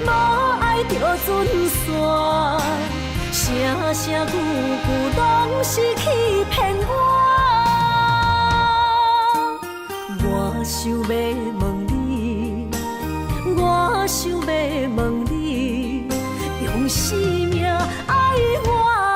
S1: 无爱就准线？声声句句拢是欺骗我。我想要问你，我想要问你。用生命爱我。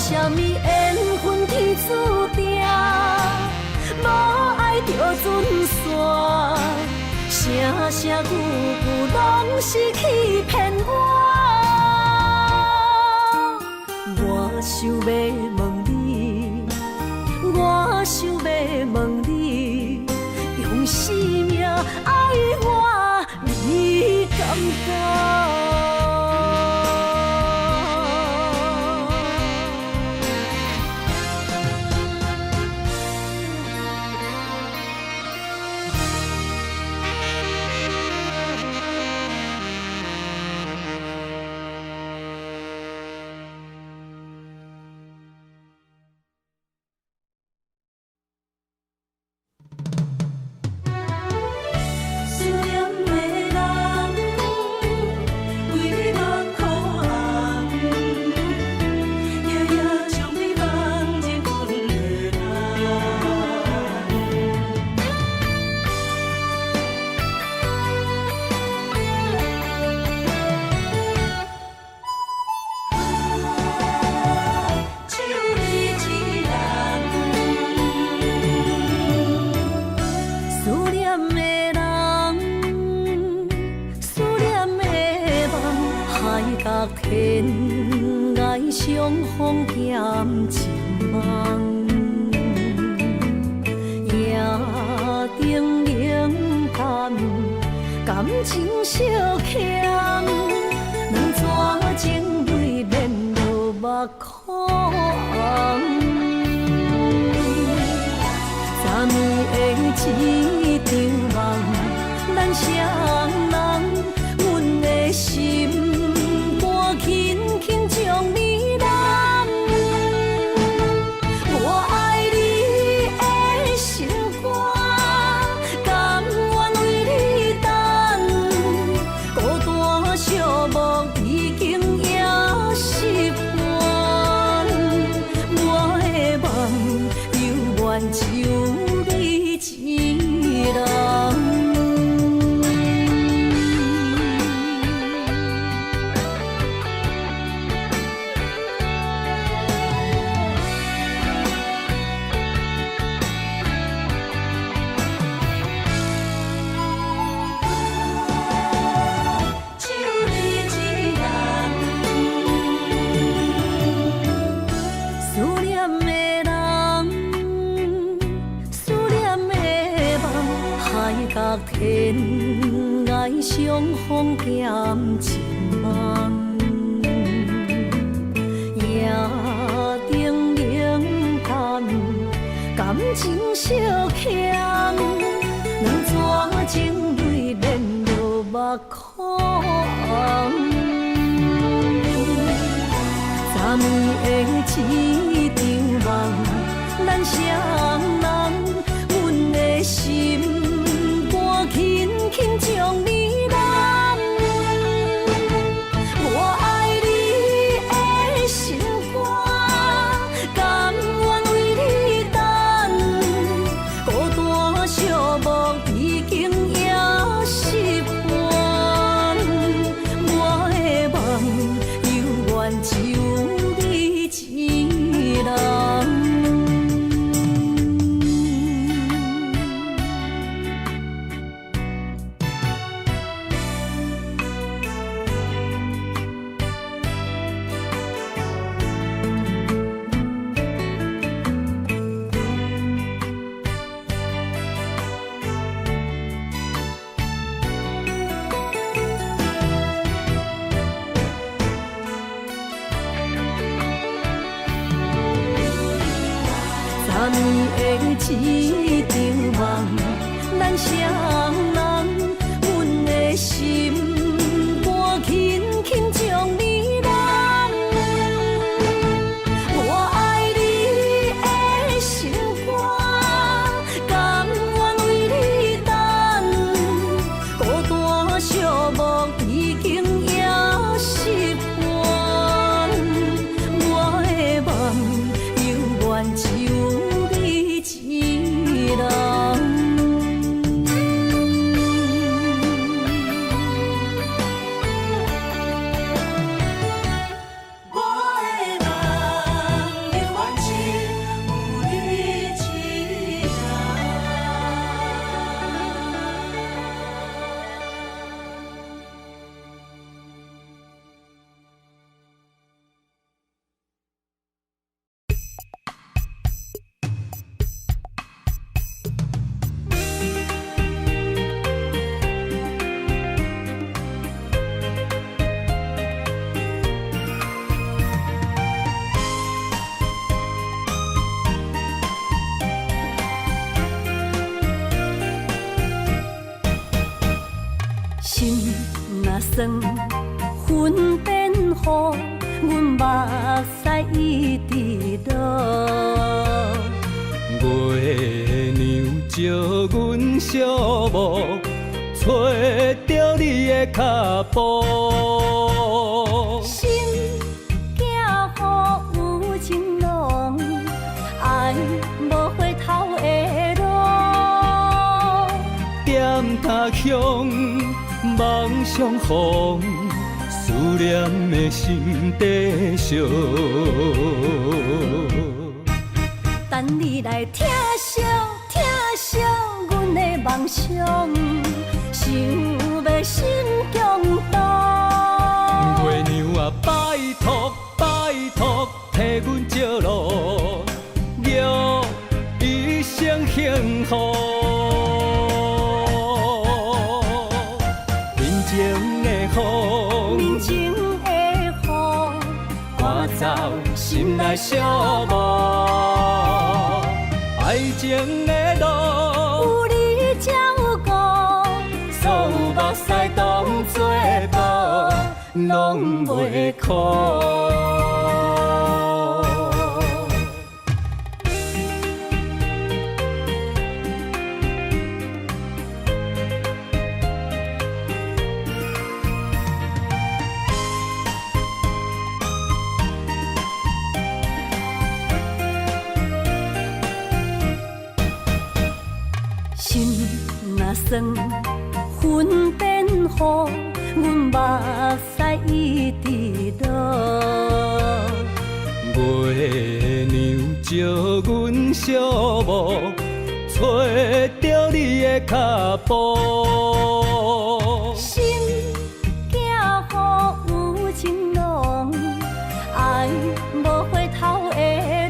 S1: 什么缘分天注定，无爱就准线，声声句句拢是欺骗我。我想要问你，我想要问你，用生命爱我，你敢不？天涯相逢欠情梦，夜灯冷淡，感情小欠，两撮情泪连落目眶。昨暝的一场梦，咱双人，阮的心。轻轻将你揽，我爱你的心肝，甘愿为你等，孤单寂寞已经也习惯，我的梦犹原就你一人。天涯相逢欠情梦，夜灯冷淡，感情小欠，两撮情泪连落目眶。昨暝的一场梦，咱双人，阮的心。轻轻将你揽，我爱你的心肝，甘愿为你等，孤单寂寞已经也习惯，我的梦犹原就你一人。昨暝的一场梦，咱双人，阮的心肝轻轻将你揽，我爱你的心肝，甘愿为你等，孤单寂寞已经也习惯，我的梦犹原就。一人。算云变雨，阮目屎一直落。
S2: 月娘招阮寂寞，找着你的脚步。
S1: 心行雨有情浓，爱无回头的路。
S2: 点他乡，梦相逢，思念的心底烧。
S1: 等你来疼惜阮的梦想，想要心强大。
S2: 月娘啊，拜托替阮照路，愿一生幸福。面前的雨，赶走心内寂寞。爱情的路，
S1: 有你才有我，
S2: 所有目屎当作宝，拢袂苦。
S1: 心若酸，云变雨，阮目屎一直落。
S2: 月娘招阮寂寞，找着你的脚步。
S1: 心行雨有情浓，爱无回头的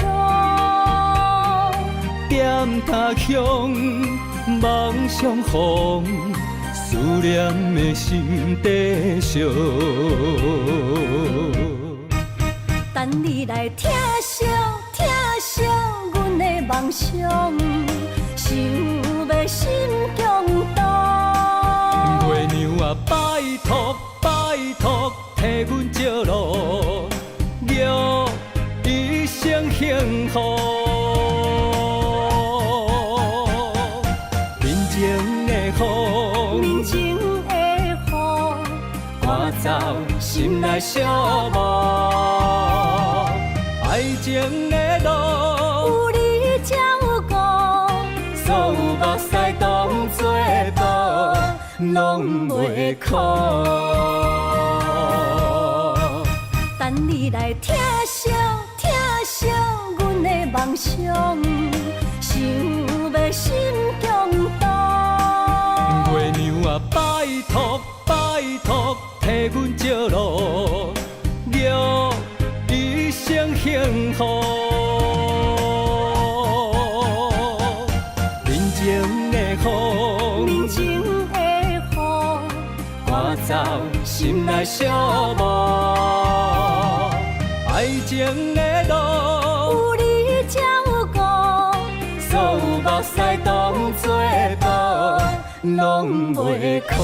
S1: 路。
S2: 点他乡，梦相逢，思念的心底烧。
S1: 等你来疼惜阮的梦想，想要心强大。
S2: 月娘啊，拜托替阮照路，愿一生幸福。面前的雨，赶走心内寂寞。爱情的路，
S1: 有你才有我，
S2: 所有目屎当作宝，拢袂苦。
S1: 等你来疼惜阮的梦想，想要心强大。
S2: 月娘啊，拜托替阮照路，愿一生幸福。面前的雨，赶走心内寂寞。爱情的路，
S1: 有你才有我，
S2: 所有目屎当作宝，拢袂苦。